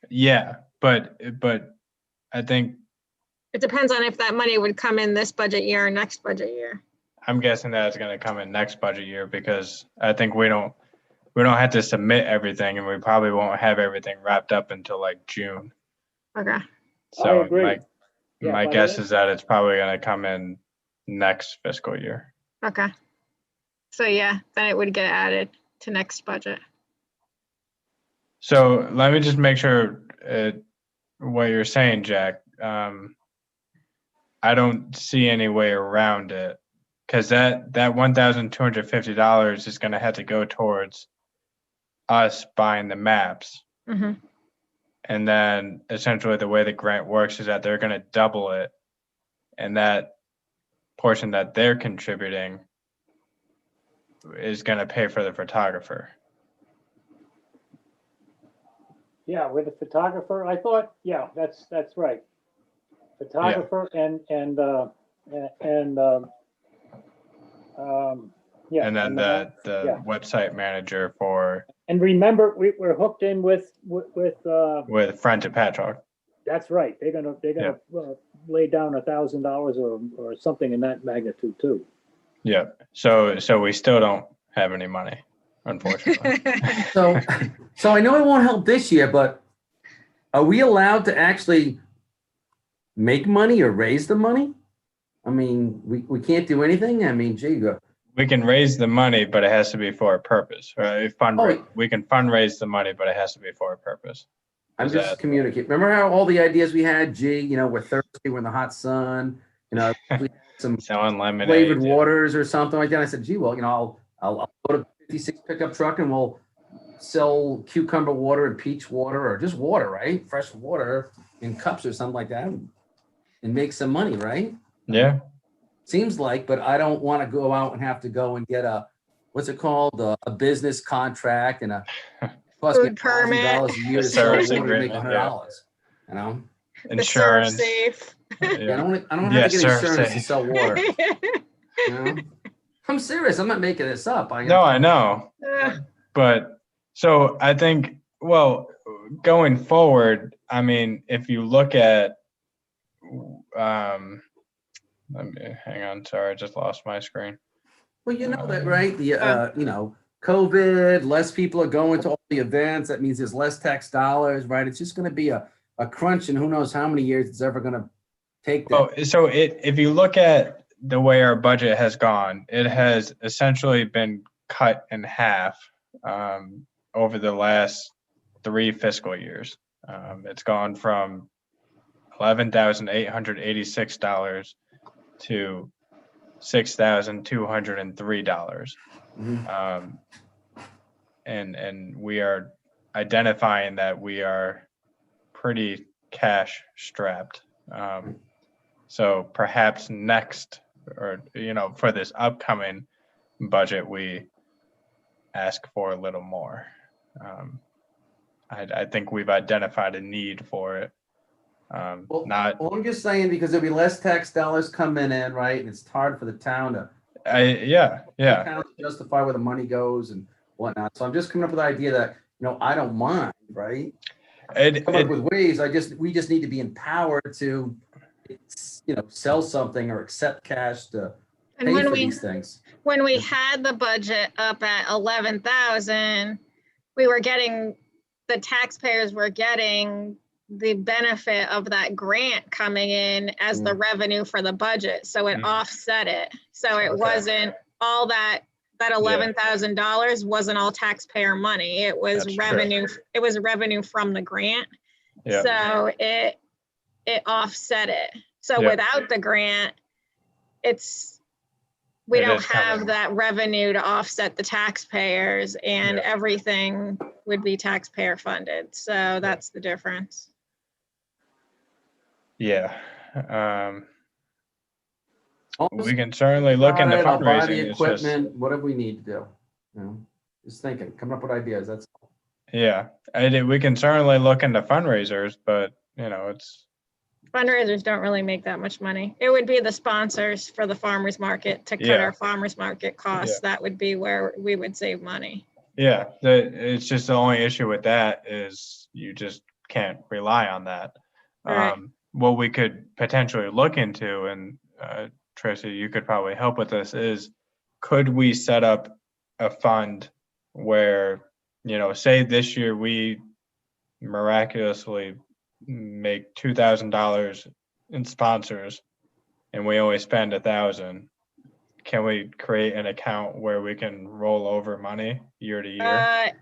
[SPEAKER 2] Yeah. But I think,
[SPEAKER 3] It depends on if that money would come in this budget year or next budget year.
[SPEAKER 2] I'm guessing that it's going to come in next budget year, because I think we don't have to submit everything, and we probably won't have everything wrapped up until like June.
[SPEAKER 3] Okay,
[SPEAKER 2] So
[SPEAKER 1] agree.
[SPEAKER 2] my
[SPEAKER 1] Yeah, by
[SPEAKER 2] guess
[SPEAKER 1] then-
[SPEAKER 2] is that it's probably going to come in next fiscal year.
[SPEAKER 3] okay. So yeah, then it would get added to next budget.
[SPEAKER 2] So let me just make sure what you're saying, Jack. I don't see any way around it, because that $1,250 is going to have to go towards us buying the maps.
[SPEAKER 3] Hmm.
[SPEAKER 2] And then essentially the way the grant works is that they're going to double it, and that portion that they're contributing is going to pay for the photographer.
[SPEAKER 1] Yeah, with the photographer, I thought, yeah, that's right. Photographer and yeah.
[SPEAKER 2] And then the
[SPEAKER 1] yeah.
[SPEAKER 2] website manager for
[SPEAKER 1] And remember, we're hooked in with,
[SPEAKER 2] Friends of Patchogue.
[SPEAKER 1] that's right, they're gonna lay down $1,000 or something in that magnitude too.
[SPEAKER 2] Yeah. So we still don't have any money, unfortunately.
[SPEAKER 4] So I know it won't help this year, but are we allowed to actually make money or raise the money? I mean, we can't do anything. I mean, gee,
[SPEAKER 2] We can raise the money, but it has to be for a purpose, right? We can fundraise the money, but it has to be for a purpose.
[SPEAKER 4] I'm
[SPEAKER 2] Is
[SPEAKER 4] just
[SPEAKER 2] that-
[SPEAKER 4] communicating. Remember how all the ideas we had, gee, we're thirsty, we're in the hot sun, we had some
[SPEAKER 2] Selling lemonade.
[SPEAKER 4] flavored
[SPEAKER 2] yeah.
[SPEAKER 4] waters or something like that. I said, gee, well, I'll go to 56 pickup truck and we'll sell cucumber water and peach water, or just water, right? Fresh water in cups or something like that, and make some money, right?
[SPEAKER 2] Yeah.
[SPEAKER 4] Seems like, but I don't want to go out and have to go and get what's it called? A business contract and plus
[SPEAKER 3] Food permit.
[SPEAKER 4] $1,000 a year to
[SPEAKER 2] A
[SPEAKER 4] sell
[SPEAKER 2] service
[SPEAKER 4] water to make
[SPEAKER 2] agreement,
[SPEAKER 4] $100. You know?
[SPEAKER 3] The serve
[SPEAKER 2] Insurance.
[SPEAKER 3] safe.
[SPEAKER 4] Yeah, I
[SPEAKER 2] Yeah.
[SPEAKER 4] don't
[SPEAKER 2] Yeah,
[SPEAKER 4] have to get
[SPEAKER 2] serve
[SPEAKER 4] insurance to
[SPEAKER 2] safe.
[SPEAKER 4] sell water. You know? I'm serious. I'm not making this up.
[SPEAKER 2] No, I know.
[SPEAKER 3] Uh,
[SPEAKER 2] But so I think, well, going forward, I mean, if you look at, let me hang on. Sorry, I just lost my screen.
[SPEAKER 4] Well, you know that, right? The COVID, less people are going to all the events. That means there's less tax dollars, right? It's just going to be a crunch, and who knows how many years it's ever going to take.
[SPEAKER 2] Well, so if you look at the way our budget has gone, it has essentially been cut in half over the last 3 fiscal years. It's gone from $11,886 to $6,203.
[SPEAKER 4] Mhm.
[SPEAKER 2] And we are identifying that we are pretty cash strapped. So perhaps next, or, for this upcoming budget, we ask for a little more. I think we've identified a need for it.
[SPEAKER 4] Well,
[SPEAKER 2] Not,
[SPEAKER 4] I'm just saying because there'll be less tax dollars coming in, right? And it's hard for the town to
[SPEAKER 2] yeah.
[SPEAKER 4] town to justify where the money goes and whatnot. So I'm just coming up with the idea that, I don't mind, right? Come up with ways. We just need to be empowered to, sell something or accept cash to
[SPEAKER 3] And
[SPEAKER 4] pay
[SPEAKER 3] when
[SPEAKER 4] for
[SPEAKER 3] we,
[SPEAKER 4] these things.
[SPEAKER 3] when we had the budget up at 11,000, the taxpayers were getting the benefit of that grant coming in as the revenue for the budget. So it offset it. So it wasn't all that $11,000 wasn't all taxpayer money. It was
[SPEAKER 2] That's
[SPEAKER 3] revenue. It was revenue from the grant.
[SPEAKER 2] Yeah.
[SPEAKER 3] So it offset it. So
[SPEAKER 2] Yeah.
[SPEAKER 3] without the grant, we
[SPEAKER 2] It
[SPEAKER 3] don't
[SPEAKER 2] is
[SPEAKER 3] have
[SPEAKER 2] coming.
[SPEAKER 3] that revenue to offset the taxpayers, and
[SPEAKER 2] Yeah.
[SPEAKER 3] everything would be taxpayer funded. So that's the difference.
[SPEAKER 2] Yeah. We can certainly look into
[SPEAKER 4] I'll buy the
[SPEAKER 2] fundraising. It's just,
[SPEAKER 4] equipment, whatever we need to do. Just thinking, coming up with ideas. That's
[SPEAKER 2] yeah, we can certainly look into fundraisers, but it's,
[SPEAKER 3] Fundraisers don't really make that much money. It would be the sponsors for the farmers market to cut
[SPEAKER 2] Yeah.
[SPEAKER 3] our farmers market costs. That would be where we would save money.
[SPEAKER 2] yeah, it's just the only issue with that is you just can't rely on that.
[SPEAKER 3] Right.
[SPEAKER 2] What we could potentially look into, and Tracy, you could probably help with this, is could we set up a fund where, say this year we miraculously make $2,000 in sponsors and we only spend $1,000. Can we create an account where we can roll over money year to year?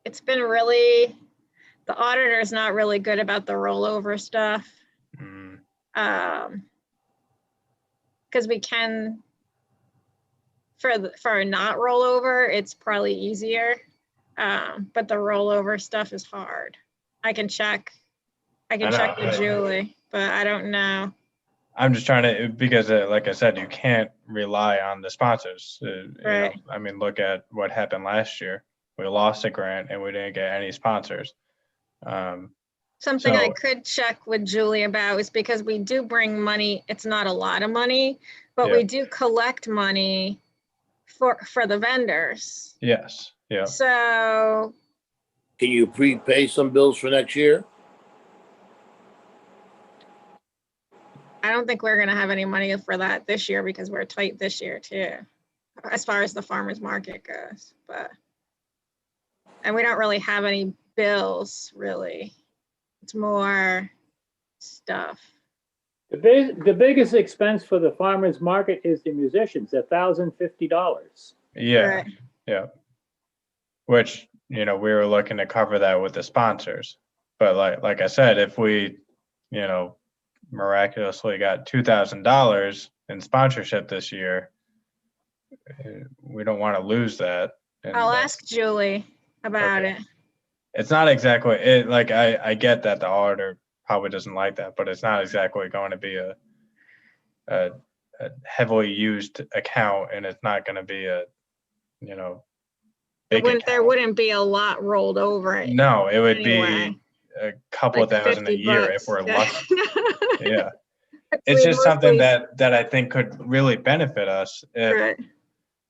[SPEAKER 3] It's been really, the auditor's not really good about the rollover stuff. Because we can, for a not rollover, it's probably easier. But the rollover stuff is hard. I can check with Julie, but I don't know.
[SPEAKER 2] I'm just trying to, because like I said, you can't rely on the sponsors.
[SPEAKER 3] Right.
[SPEAKER 2] Look at what happened last year. We lost a grant and we didn't get any sponsors.
[SPEAKER 3] Something I could check with Julie about is because we do bring money. It's not a lot of money, but we do collect money for the vendors.
[SPEAKER 2] Yes. Yeah.
[SPEAKER 3] So
[SPEAKER 5] Can you prepay some bills for next year?
[SPEAKER 3] I don't think we're going to have any money for that this year because we're tight this year too, as far as the farmers market goes. And we don't really have any bills really. It's more stuff.
[SPEAKER 1] The biggest expense for the farmer's market is the musicians, $1,050.
[SPEAKER 2] Yeah.
[SPEAKER 3] Right.
[SPEAKER 2] Yeah. Which, we were looking to cover that with the sponsors. But like I said, if we, miraculously got $2,000 in sponsorship this year, we don't want to lose that. And
[SPEAKER 3] I'll ask Julie about it.
[SPEAKER 2] It's not exactly it. Like I get that the auditor probably doesn't like that, but it's not exactly going to be a heavily used account, and it's not going to be a big account.
[SPEAKER 3] There wouldn't be a lot rolled over.
[SPEAKER 2] No, it would
[SPEAKER 3] anyway.
[SPEAKER 2] be a couple
[SPEAKER 3] Like
[SPEAKER 2] thousand a year
[SPEAKER 3] $50.
[SPEAKER 2] if we're lucky. Yeah.
[SPEAKER 3] We
[SPEAKER 2] It's just something
[SPEAKER 3] mostly-
[SPEAKER 2] that I think could really benefit us if,
[SPEAKER 3] Right.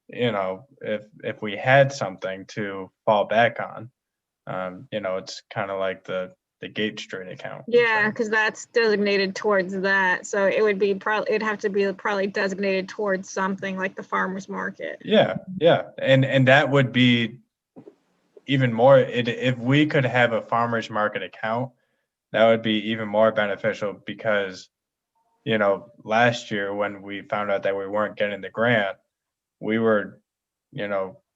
[SPEAKER 2] if we had something to fall back on. It's kind of like the Gate Street account.
[SPEAKER 3] Yeah, because that's designated towards that. So it would be it'd have to be probably designated towards something like the farmer's market.
[SPEAKER 2] Yeah. And that would be even more, if we could have a farmer's market account, that would be even more beneficial because, last year when we found out that we weren't getting the grant, we were,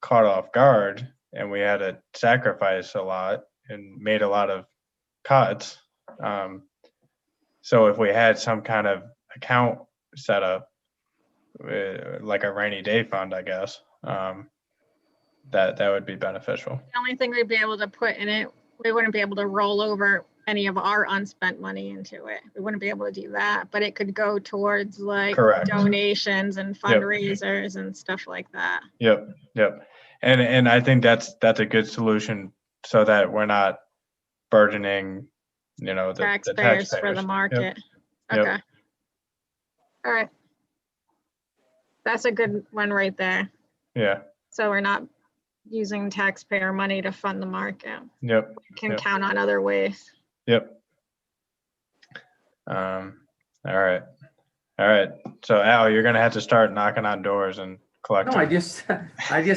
[SPEAKER 2] caught off guard and we had to sacrifice a lot and made a lot of cuts. So if we had some kind of account set up, like a rainy day fund, I guess. That would be beneficial.
[SPEAKER 3] The only thing we'd be able to put in it, we wouldn't be able to roll over any of our unspent money into it. We wouldn't be able to do that, but it could go towards like
[SPEAKER 2] Correct.
[SPEAKER 3] donations and fundraisers and stuff like that.
[SPEAKER 2] Yep. And I think that's a good solution so that we're not burdening, the
[SPEAKER 3] Taxpayers for the market.
[SPEAKER 2] Yep.
[SPEAKER 3] Okay. All right. That's a good one right there.
[SPEAKER 2] Yeah.
[SPEAKER 3] So we're not using taxpayer money to fund the market.
[SPEAKER 2] Yep.
[SPEAKER 3] We can
[SPEAKER 2] Yep.
[SPEAKER 3] count on other ways.
[SPEAKER 2] Yep. All right. So Al, you're gonna have to start knocking on doors and collecting.
[SPEAKER 4] No, I just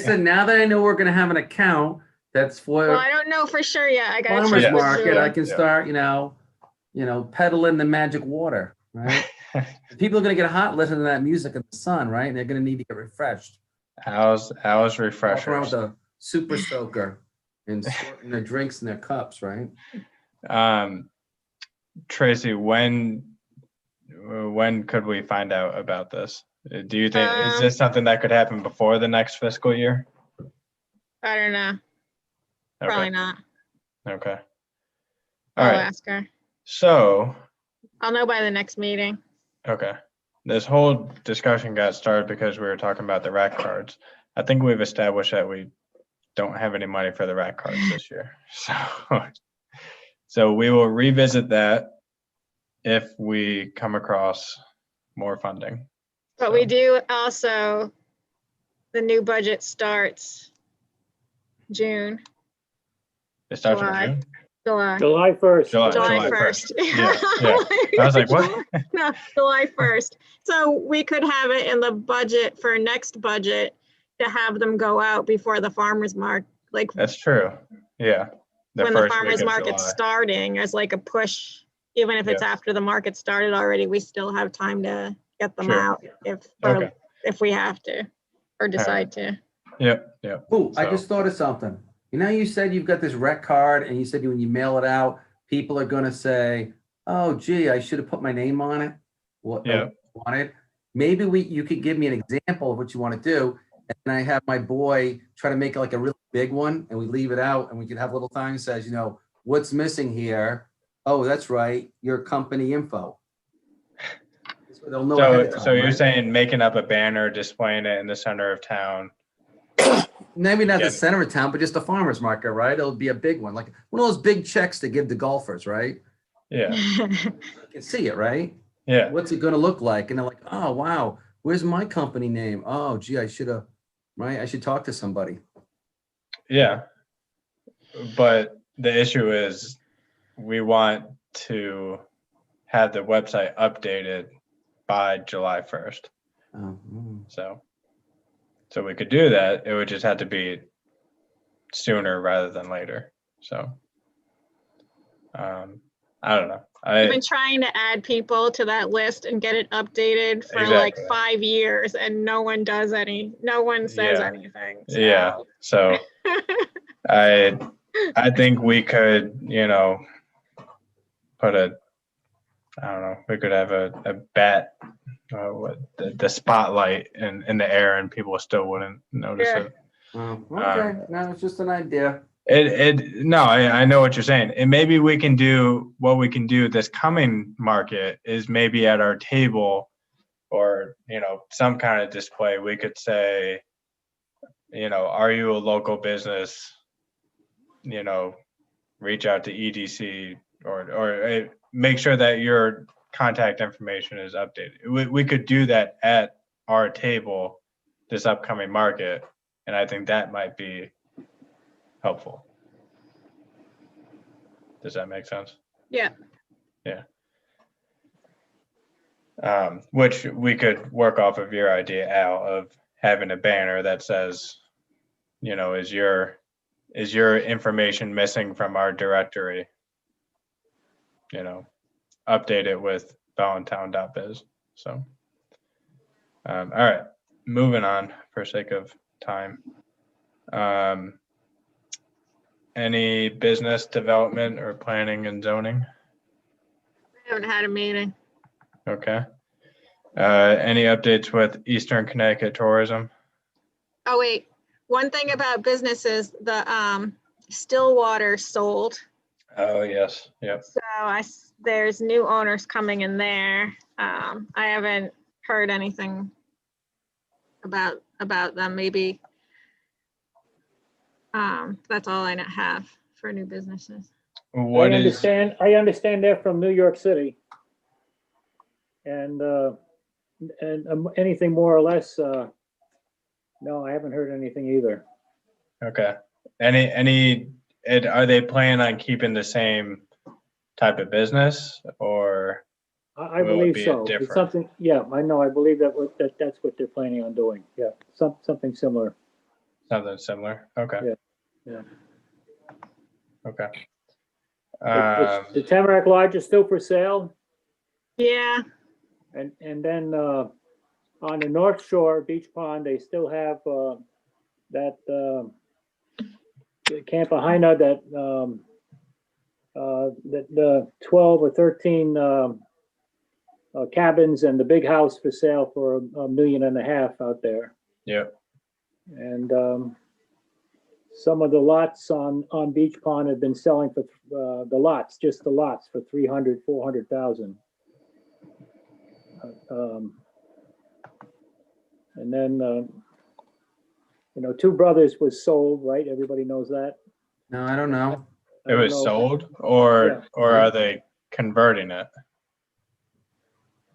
[SPEAKER 4] said, now that I know we're gonna have an account that's for
[SPEAKER 3] Well, I don't know for sure yet. I gotta
[SPEAKER 4] farmer's
[SPEAKER 3] check with
[SPEAKER 4] market,
[SPEAKER 3] Julie.
[SPEAKER 4] I can start, peddling the magic water, right? People are gonna get hot listening to that music in the sun, right? And they're gonna need to get refreshed.
[SPEAKER 2] Al's
[SPEAKER 4] Walk around with
[SPEAKER 2] refreshers.
[SPEAKER 4] a super soaker and squirting their drinks in their cups, right?
[SPEAKER 2] Tracy, when could we find out about this? Do you think is this something that could happen before the next fiscal year?
[SPEAKER 3] I don't know. Probably
[SPEAKER 2] Okay.
[SPEAKER 3] not.
[SPEAKER 2] Okay. All
[SPEAKER 3] I'll
[SPEAKER 2] right.
[SPEAKER 3] ask her.
[SPEAKER 2] So,
[SPEAKER 3] I'll know by the next meeting.
[SPEAKER 2] okay. This whole discussion got started because we were talking about the rack cards. I think we've established that we don't have any money for the rack cards this year. So we will revisit that if we come across more funding.
[SPEAKER 3] But we do also, the new budget starts June,
[SPEAKER 2] It starts in
[SPEAKER 3] July.
[SPEAKER 2] June?
[SPEAKER 3] July.
[SPEAKER 1] July 1st.
[SPEAKER 3] July
[SPEAKER 2] 1st.
[SPEAKER 3] 1st.
[SPEAKER 2] Yeah. I was like, what?
[SPEAKER 3] No, July 1st. So we could have it in the budget for next budget to have them go out before the farmer's market, like
[SPEAKER 2] That's true. Yeah.
[SPEAKER 3] when the
[SPEAKER 2] first week
[SPEAKER 3] farmer's
[SPEAKER 2] of
[SPEAKER 3] market's
[SPEAKER 2] July.
[SPEAKER 3] starting as like a push. Even if it's
[SPEAKER 2] Yeah.
[SPEAKER 3] after the market started already, we still have time to get them
[SPEAKER 2] Sure.
[SPEAKER 3] out
[SPEAKER 2] Okay.
[SPEAKER 3] if we have to or decide to.
[SPEAKER 2] Yep.
[SPEAKER 4] Oh, I
[SPEAKER 2] So-
[SPEAKER 4] just thought of something. You said you've got this rec card and you said when you mail it out, people are gonna say, oh, gee, I should have put my name on it. What
[SPEAKER 2] Yeah.
[SPEAKER 4] I wanted. Maybe you could give me an example of what you want to do. And I have my boy try to make like a really big one and we leave it out and we could have little things says, what's missing here? Oh, that's right, your company info. So they'll know ahead of time,
[SPEAKER 2] So you're
[SPEAKER 4] right?
[SPEAKER 2] saying making up a banner, displaying it in the center of town.
[SPEAKER 4] Maybe not
[SPEAKER 2] Yeah.
[SPEAKER 4] the center of town, but just a farmer's market, right? It'll be a big one, like one of those big checks to give to golfers, right?
[SPEAKER 2] Yeah.
[SPEAKER 4] You can see it, right?
[SPEAKER 2] Yeah.
[SPEAKER 4] What's it gonna look like? And they're like, oh, wow, where's my company name? Oh, gee, I should have, right? I should talk to somebody.
[SPEAKER 2] Yeah. But the issue is we want to have the website updated by July 1st.
[SPEAKER 4] Oh,
[SPEAKER 2] So we could do that. It would just have to be sooner rather than later. So I don't know.
[SPEAKER 3] I've been trying to add people to that list and get it updated for like
[SPEAKER 2] Exactly.
[SPEAKER 3] 5 years and no one does no one says
[SPEAKER 2] Yeah.
[SPEAKER 3] anything.
[SPEAKER 2] Yeah. So I think we could, put I don't know, we could have a bat, the spotlight in the air and people still wouldn't notice
[SPEAKER 3] Yeah.
[SPEAKER 2] it.
[SPEAKER 4] okay, no, it's just an idea.
[SPEAKER 2] No, I know what you're saying. And maybe we can do what we can do this coming market is maybe at our table or, some kind of display. We could say, are you a local business? Reach out to EDC or make sure that your contact information is updated. We could do that at our table this upcoming market. And I think that might be helpful. Does that make sense?
[SPEAKER 3] Yeah.
[SPEAKER 2] Yeah. Which we could work off of your idea, Al, of having a banner that says, is your information missing from our directory? Update it with ballantown.biz. So, all right, moving on for sake of time. Any business development or planning and zoning?
[SPEAKER 3] We haven't had a meeting.
[SPEAKER 2] Okay. Any updates with Eastern Connecticut tourism?
[SPEAKER 3] Oh, wait, one thing about businesses, the Stillwater sold.
[SPEAKER 2] Oh, yes, yep.
[SPEAKER 3] So there's new owners coming in there. I haven't heard anything about them. Maybe that's all I have for new businesses.
[SPEAKER 2] What
[SPEAKER 1] I
[SPEAKER 2] is,
[SPEAKER 1] understand they're from New York City. And anything more or less, no, I haven't heard anything either.
[SPEAKER 2] okay. Are they planning on keeping the same type of business or?
[SPEAKER 1] I
[SPEAKER 2] Will it
[SPEAKER 1] believe
[SPEAKER 2] be a
[SPEAKER 1] so. It's
[SPEAKER 2] different?
[SPEAKER 1] something, yeah, I know, I believe that's what they're planning on doing. Yeah, something similar.
[SPEAKER 2] Something similar? Okay.
[SPEAKER 1] Yeah.
[SPEAKER 2] Okay.
[SPEAKER 1] The Tamarack Lodge is still for sale.
[SPEAKER 3] Yeah,
[SPEAKER 1] And then on the North Shore Beach Pond, they still have that Camp Ahina, that the 12 or 13 cabins and the big house for sale for $1.5 million out there.
[SPEAKER 2] Yep.
[SPEAKER 1] And some of the lots on Beach Pond have been selling for just the lots for 300, 400,000. And then, Two Brothers was sold, right? Everybody knows that.
[SPEAKER 4] No, I don't know.
[SPEAKER 1] I
[SPEAKER 2] It
[SPEAKER 1] don't
[SPEAKER 2] was
[SPEAKER 1] know.
[SPEAKER 2] sold or
[SPEAKER 1] Yeah.
[SPEAKER 2] are they converting it?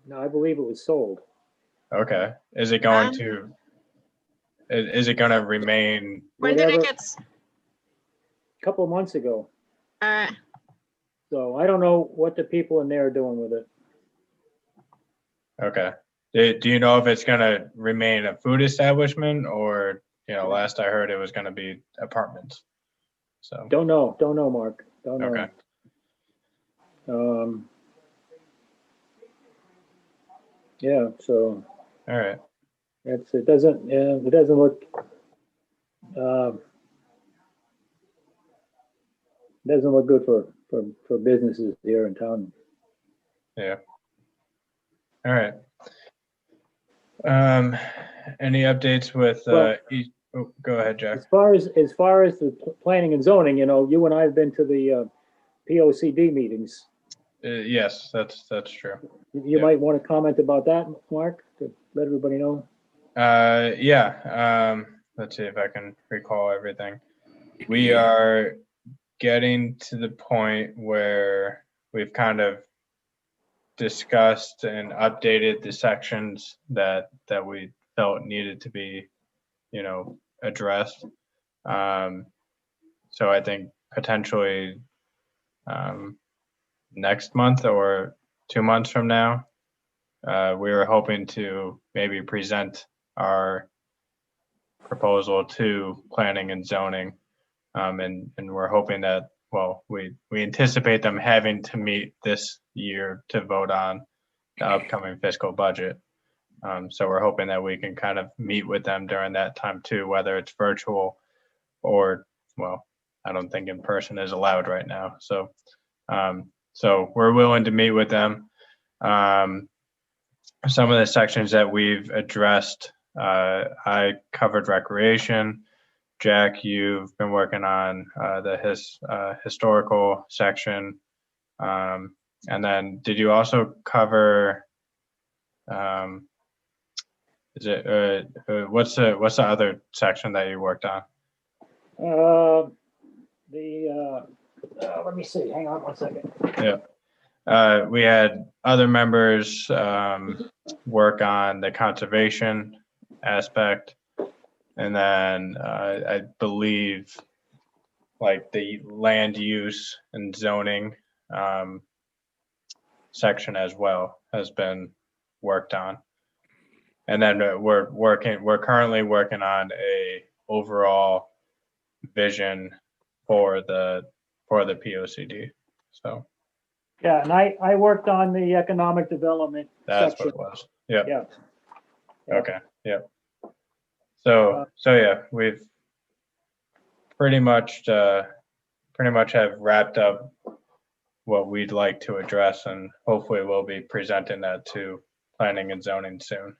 [SPEAKER 1] No, I believe it was sold.
[SPEAKER 2] Okay. Is it going
[SPEAKER 3] Um,
[SPEAKER 2] to, is it going to remain?
[SPEAKER 3] when did it
[SPEAKER 1] Whatever.
[SPEAKER 3] get?
[SPEAKER 1] A couple of months ago.
[SPEAKER 3] Uh,
[SPEAKER 1] So I don't know what the people in there are doing with it.
[SPEAKER 2] Okay. Do you know if it's going to remain a food establishment or, last I heard it was going to be apartments. So,
[SPEAKER 1] Don't know, Mark. Don't know.
[SPEAKER 2] okay.
[SPEAKER 1] Yeah, so
[SPEAKER 2] All right.
[SPEAKER 1] it doesn't look, doesn't look good for businesses here in town.
[SPEAKER 2] Yeah. All right. Any updates with,
[SPEAKER 1] Well-
[SPEAKER 2] go ahead, Jack.
[SPEAKER 1] As far as the planning and zoning, you and I have been to the POCD meetings.
[SPEAKER 2] Yes, that's true.
[SPEAKER 1] You
[SPEAKER 2] Yeah.
[SPEAKER 1] might want to comment about that, Mark, to let everybody know.
[SPEAKER 2] Yeah. Let's see if I can recall everything. We are getting to the point where we've kind of discussed and updated the sections that we felt needed to be, addressed. So I think potentially next month or 2 months from now, we were hoping to maybe present our proposal to planning and zoning. And we're hoping that, well, we anticipate them having to meet this year to vote on the upcoming fiscal budget. So we're hoping that we can kind of meet with them during that time too, whether it's virtual or, well, I don't think in person is allowed right now. So, so we're willing to meet with them. Some of the sections that we've addressed, I covered recreation. Jack, you've been working on the historical section. And then did you also cover, what's the other section that you worked on?
[SPEAKER 1] Let me see, hang on one second.
[SPEAKER 2] Yeah. We had other members work on the conservation aspect. And then I believe like the land use and zoning section as well has been worked on. And then we're currently working on a overall vision for the POCD. So
[SPEAKER 1] Yeah, and I worked on the economic development
[SPEAKER 2] that's
[SPEAKER 1] section.
[SPEAKER 2] what it was. Yep.
[SPEAKER 1] Yeah.
[SPEAKER 2] Okay. Yep. So yeah, we've pretty much have wrapped up what we'd like to address, and hopefully we'll be presenting that to planning and zoning soon.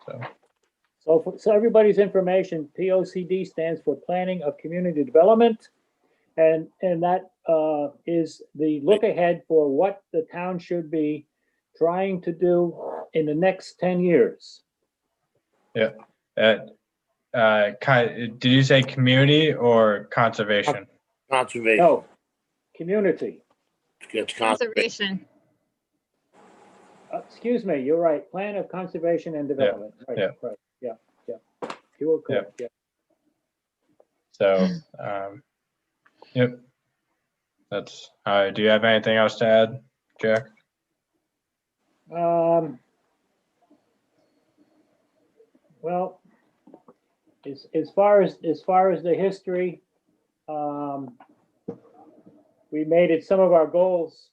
[SPEAKER 2] So,
[SPEAKER 1] So everybody's information, POCD stands for Planning of Community Development. And that is the look ahead for what the town should be trying to do in the next 10 years.
[SPEAKER 2] did you say community or conservation?
[SPEAKER 5] Conservation.
[SPEAKER 1] No, community.
[SPEAKER 5] It's conservation.
[SPEAKER 3] Conservation.
[SPEAKER 1] Excuse me, you're right. Plan of Conservation and Development. Right,
[SPEAKER 2] yeah.
[SPEAKER 1] right, yeah. You were correct, yeah.
[SPEAKER 2] So, yep. That's, do you have anything else to add, Jack?
[SPEAKER 1] Well, as far as the history, we made it some of our goals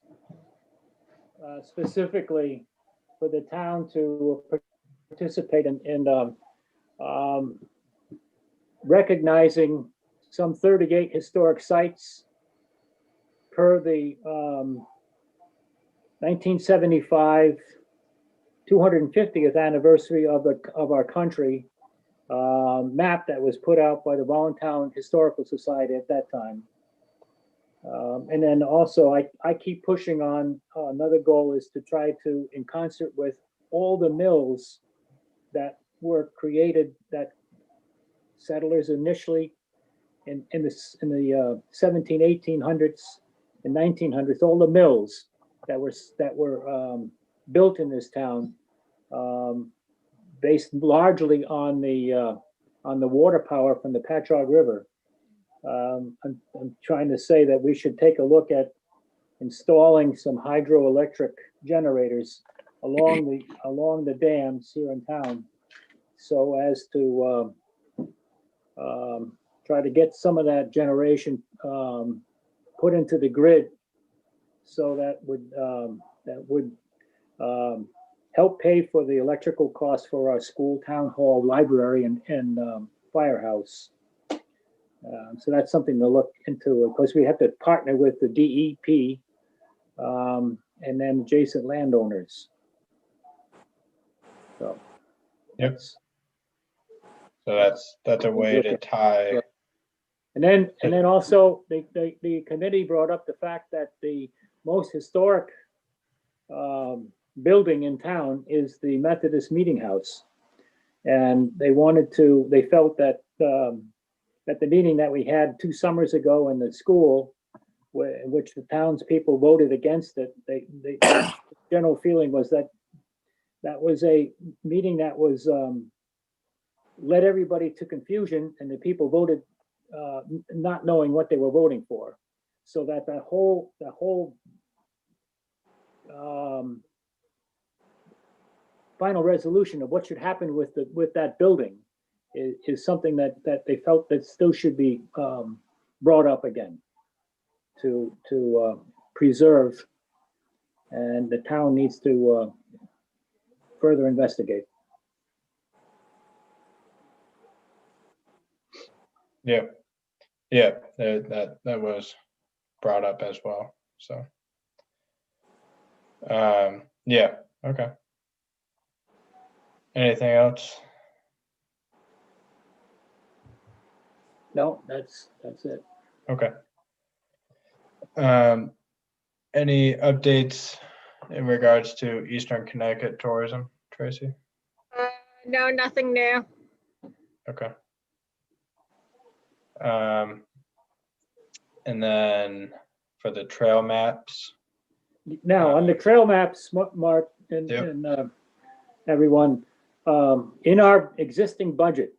[SPEAKER 1] specifically for the town to participate in recognizing some 38 historic sites per the 1975 250th anniversary of our country map that was put out by the Voluntown Historical Society at that time. And then also I keep pushing on, another goal is to try to, in concert with all the mills that were created, that settlers initially in the 17, 1800s and 1900s, all the mills that were built in this town, based largely on the water power from the Patchogue River. I'm trying to say that we should take a look at installing some hydroelectric generators along the dams here in town, so as to try to get some of that generation put into the grid, so that would help pay for the electrical costs for our school, town hall, library, and firehouse. So that's something to look into. Of course, we have to partner with the DEP and then adjacent landowners. So,
[SPEAKER 2] Yep. So that's a way to tie.
[SPEAKER 1] and then also the committee brought up the fact that the most historic building in town is the Methodist Meeting House, and they felt that at the meeting that we had 2 summers ago in the school, in which the townspeople voted against it, the general feeling was that was a meeting that was led everybody to confusion, and the people voted not knowing what they were voting for. So that the whole final resolution of what should happen with that building is something that they felt that still should be brought up again to preserve, and the town needs to further investigate.
[SPEAKER 2] Yeah, that was brought up as well. So, yeah, okay. Anything else?
[SPEAKER 1] No, that's it.
[SPEAKER 2] Okay. Any updates in regards to Eastern Connecticut tourism, Tracy?
[SPEAKER 3] No, nothing new.
[SPEAKER 2] Okay. And then for the trail maps.
[SPEAKER 1] Now, on the trail maps, Mark and,
[SPEAKER 2] Yep.
[SPEAKER 1] and everyone, in our existing budget,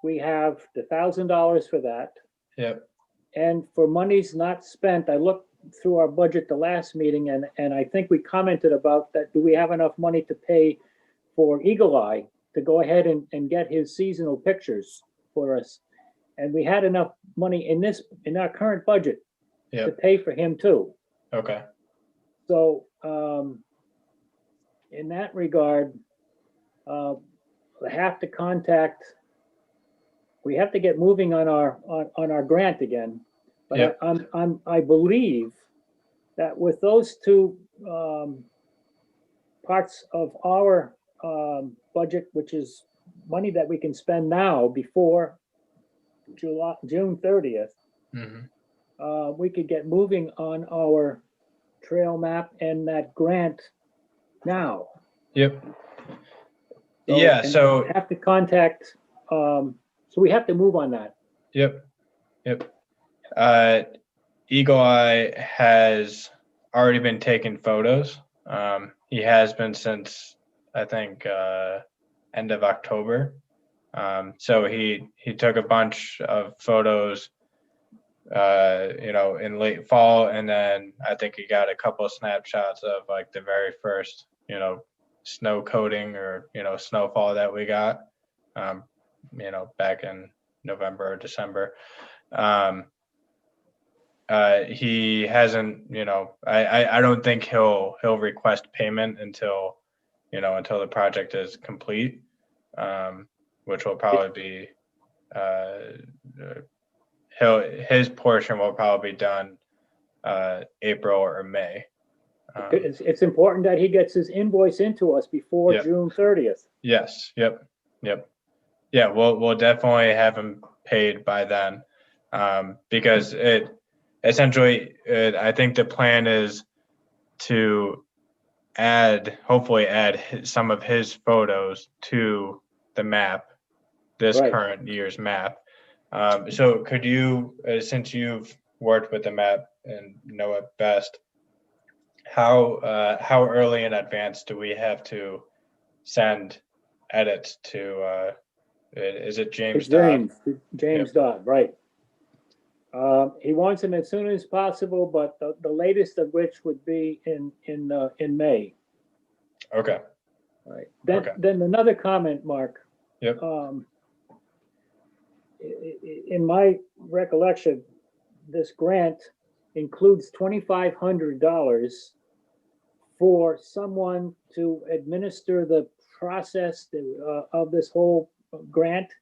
[SPEAKER 1] we have the $1,000 for that.
[SPEAKER 2] Yep.
[SPEAKER 1] And for monies not spent, I looked through our budget the last meeting, and I think we commented about that. Do we have enough money to pay for Eagle Eye to go ahead and get his seasonal pictures for us? And we had enough money in our current budget to
[SPEAKER 2] Yep.
[SPEAKER 1] pay for him too.
[SPEAKER 2] Okay.
[SPEAKER 1] So in that regard, I have to contact. We have to get moving on our grant again. But
[SPEAKER 2] Yep.
[SPEAKER 1] I believe that with those 2 parts of our budget, which is money that we can spend now before June 30th, we could get moving on our trail map and that grant now.
[SPEAKER 2] Yep. Yeah,
[SPEAKER 1] and
[SPEAKER 2] so,
[SPEAKER 1] have to contact, so we have to move on that.
[SPEAKER 2] yep. Eagle Eye has already been taking photos. He has been since, I think, end of October. So he took a bunch of photos, in late fall, and then I think he got a couple of snapshots of like the very first, snow coating or, snowfall that we got, back in November or December. He hasn't, I don't think he'll request payment until the project is complete, which will probably be, his portion will probably be done April or May.
[SPEAKER 1] It's important that he gets his invoice into us before
[SPEAKER 2] Yep.
[SPEAKER 1] June 30th.
[SPEAKER 2] Yes. Yep. Yeah, we'll definitely have him paid by then, because I think the plan is to hopefully add some of his photos to the map, this
[SPEAKER 1] Right.
[SPEAKER 2] current year's map. So could you, since you've worked with the map and know it best, how early in advance do we have to send edits to, is it James Dodd?
[SPEAKER 1] James Dodd, right. He wants them as soon as possible, but the latest of which would be in May.
[SPEAKER 2] Okay.
[SPEAKER 1] Right.
[SPEAKER 2] Okay.
[SPEAKER 1] Then another comment, Mark.
[SPEAKER 2] Yep.
[SPEAKER 1] In my recollection, this grant includes $2,500 for someone to administer the process of this whole grant.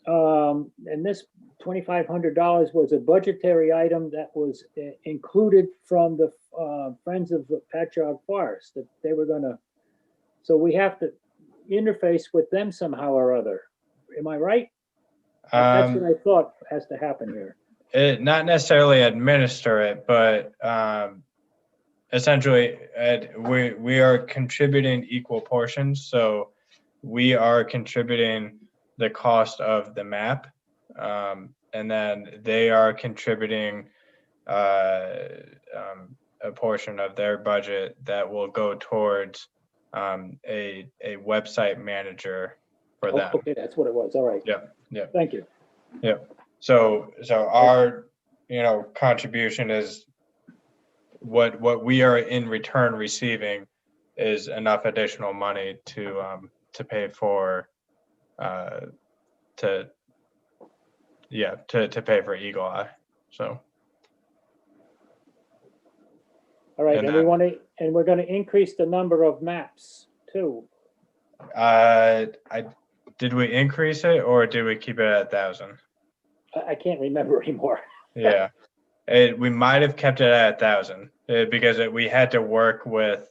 [SPEAKER 1] And this $2,500 was a budgetary item that was included from the Friends of the Patchogue Forest that they were gonna, so we have to interface with them somehow or other. Am I right? That's what I thought has to happen here.
[SPEAKER 2] Not necessarily administer it, but essentially, we are contributing equal portions. So we are contributing the cost of the map, and then they are contributing a portion of their budget that will go towards a website manager for them.
[SPEAKER 1] Okay, that's what it was. All right.
[SPEAKER 2] Yep.
[SPEAKER 1] Thank you.
[SPEAKER 2] So our contribution is what we are in return receiving is enough additional money to pay for to pay for Eagle Eye. So
[SPEAKER 1] All right,
[SPEAKER 2] And
[SPEAKER 1] and we're gonna increase the number of maps too.
[SPEAKER 2] did we increase it or did we keep it at 1,000?
[SPEAKER 1] I can't remember anymore.
[SPEAKER 2] Yeah, we might have kept it at 1,000 because we had to work with,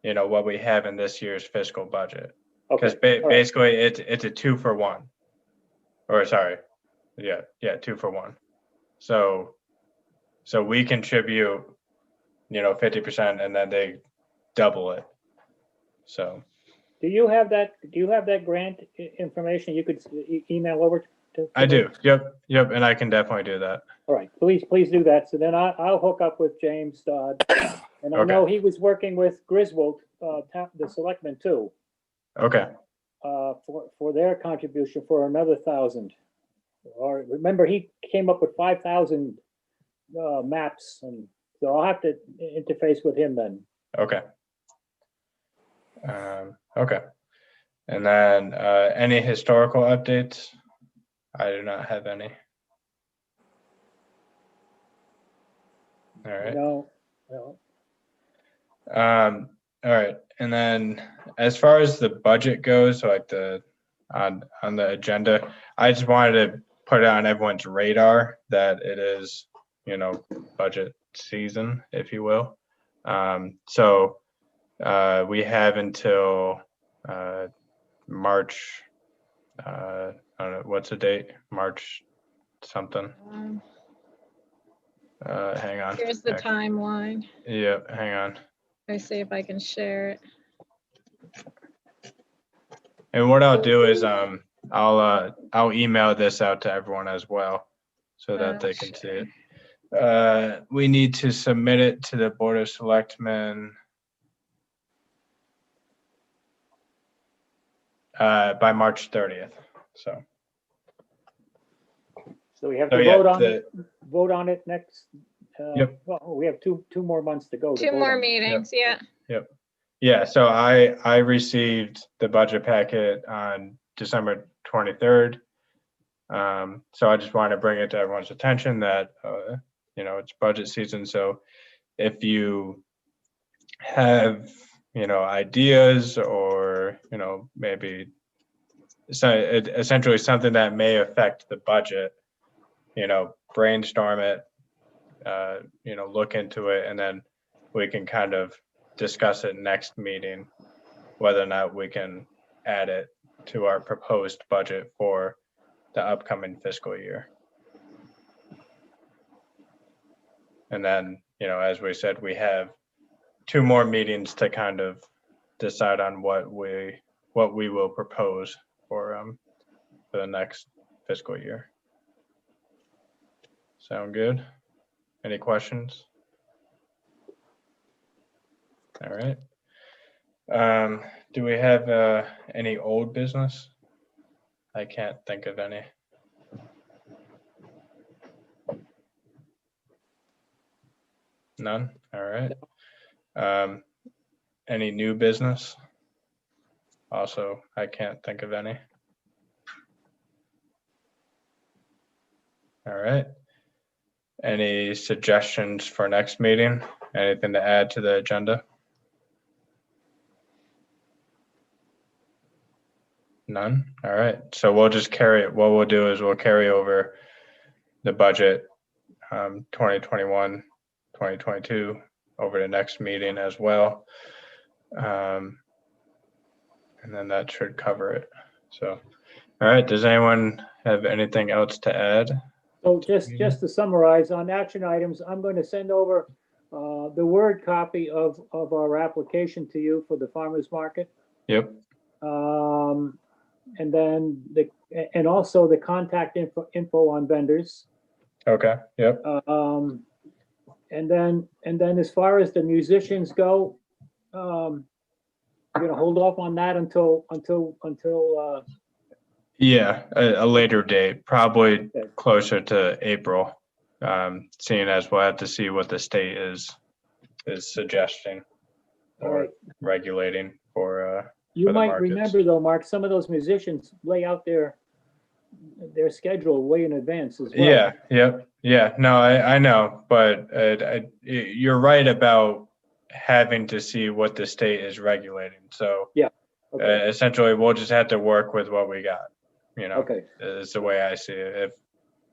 [SPEAKER 2] what we have in this year's fiscal budget. Because
[SPEAKER 1] Okay, all right.
[SPEAKER 2] basically it's a 2-for-1, or sorry, 2-for-1. So we contribute, 50%, and then they double it. So
[SPEAKER 1] Do you have that grant information you could email over to?
[SPEAKER 2] I do. Yep, and I can definitely do that.
[SPEAKER 1] All right, please do that. So then I'll hook up with James Dodd. And I
[SPEAKER 2] Okay.
[SPEAKER 1] know he was working with Griswold, the selectmen too,
[SPEAKER 2] Okay.
[SPEAKER 1] for their contribution for another 1,000. Or remember, he came up with 5,000 maps, and so I'll have to interface with him then.
[SPEAKER 2] Okay. Okay. And then any historical updates? I do not have any. All right.
[SPEAKER 1] No.
[SPEAKER 2] All right. And then as far as the budget goes, so like on the agenda, I just wanted to put it on everyone's radar that it is, budget season, if you will. So We have until March, I don't know, what's the date? March something. Hang on.
[SPEAKER 3] Here's the timeline.
[SPEAKER 2] Yep, hang on.
[SPEAKER 3] Let me see if I can share it.
[SPEAKER 2] And what I'll do is I'll email this out to everyone as well so that they can see it. We need to submit it to the Board of Selectmen by March 30th. So
[SPEAKER 1] So we have
[SPEAKER 2] Oh,
[SPEAKER 1] to
[SPEAKER 2] yeah,
[SPEAKER 1] vote on it next.
[SPEAKER 2] Yep.
[SPEAKER 1] Well, we have two more months to go. to
[SPEAKER 3] Two
[SPEAKER 1] vote
[SPEAKER 3] more
[SPEAKER 1] on it.
[SPEAKER 3] meetings, yeah.
[SPEAKER 2] yeah, so I received the budget packet on December 23rd. So I just wanted to bring it to everyone's attention that it's budget season. So if you have ideas or maybe essentially something that may affect the budget, brainstorm it, look into it, and then we can kind of discuss it next meeting, whether or not we can add it to our proposed budget for the upcoming fiscal year. And then, as we said, we have 2 more meetings to kind of decide on what we will propose for the next fiscal year. Sound good? Any questions? All right. Do we have any old business? I can't think of any. None? All right. Any new business? Also, I can't think of any. All right. Any suggestions for next meeting? Anything to add to the agenda? None? All right. So we'll just carry it. What we'll do is we'll carry over the budget 2021, 2022 over the next meeting as well. And then that should cover it. So, all right. Does anyone have anything else to add?
[SPEAKER 1] So just to summarize on action items, I'm going to send over the Word copy of our application to you for the farmer's market.
[SPEAKER 2] Yep.
[SPEAKER 1] And then and also the contact info on vendors.
[SPEAKER 2] Okay. Yep.
[SPEAKER 1] And then as far as the musicians go, you're gonna hold off on that until
[SPEAKER 2] Yeah, a later date, probably
[SPEAKER 1] Okay.
[SPEAKER 2] closer to April. Seeing as we'll have to see what the state is suggesting
[SPEAKER 1] All
[SPEAKER 2] or
[SPEAKER 1] right.
[SPEAKER 2] regulating for
[SPEAKER 1] You
[SPEAKER 2] the
[SPEAKER 1] might
[SPEAKER 2] markets.
[SPEAKER 1] remember though, Mark, some of those musicians lay out their schedule way in advance as well.
[SPEAKER 2] Yeah. Yep. Yeah. No, I know, but you're right about having to see what the state is regulating. So
[SPEAKER 1] Okay.
[SPEAKER 2] essentially, we'll just have to work with what we got.
[SPEAKER 1] Okay.
[SPEAKER 2] Is the way I see it.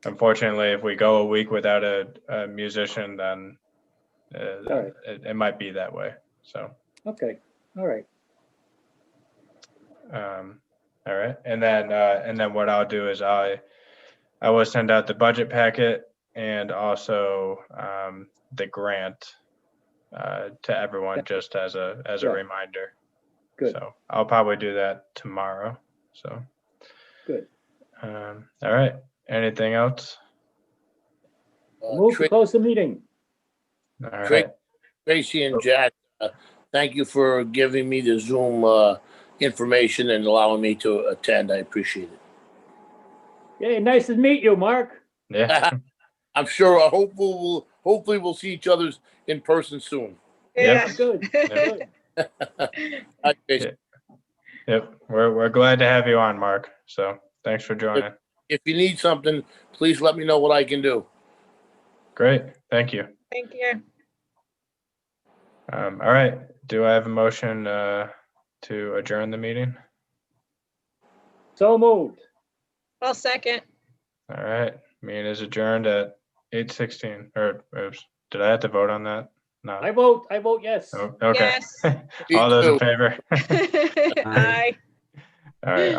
[SPEAKER 2] Unfortunately, if we go a week without a musician, then
[SPEAKER 1] All right.
[SPEAKER 2] it might be that way. So.
[SPEAKER 1] Okay. All right.
[SPEAKER 2] All right, and then what I'll do is I will send out the budget packet and also the grant to everyone just as a
[SPEAKER 1] Yeah.
[SPEAKER 2] reminder.
[SPEAKER 1] Good.
[SPEAKER 2] So I'll probably do that tomorrow. So.
[SPEAKER 1] Good.
[SPEAKER 2] All right. Anything else?
[SPEAKER 1] Move to close the meeting.
[SPEAKER 2] All right.
[SPEAKER 5] Tracy and Jack, thank you for giving me the Zoom information and allowing me to attend. I appreciate it.
[SPEAKER 1] Hey, nice to meet you, Mark.
[SPEAKER 2] Yeah.
[SPEAKER 5] I'm sure. Hopefully, we'll see each other in person soon.
[SPEAKER 3] Yeah.
[SPEAKER 1] Good. Good.
[SPEAKER 5] Hi, Tracy.
[SPEAKER 2] Yep. We're glad to have you on, Mark. So thanks for joining.
[SPEAKER 5] If you need something, please let me know what I can do.
[SPEAKER 2] Great. Thank you.
[SPEAKER 3] Thank you.
[SPEAKER 2] All right. Do I have a motion to adjourn the meeting?
[SPEAKER 1] So moved.
[SPEAKER 3] I'll second.
[SPEAKER 2] All right. Meeting is adjourned at 8:16. Or oops, did I have to vote on that? No.
[SPEAKER 1] I vote yes.
[SPEAKER 2] Oh, okay.
[SPEAKER 3] Yes.
[SPEAKER 2] All those in
[SPEAKER 5] too.
[SPEAKER 2] favor?
[SPEAKER 3] Aye.
[SPEAKER 2] All right.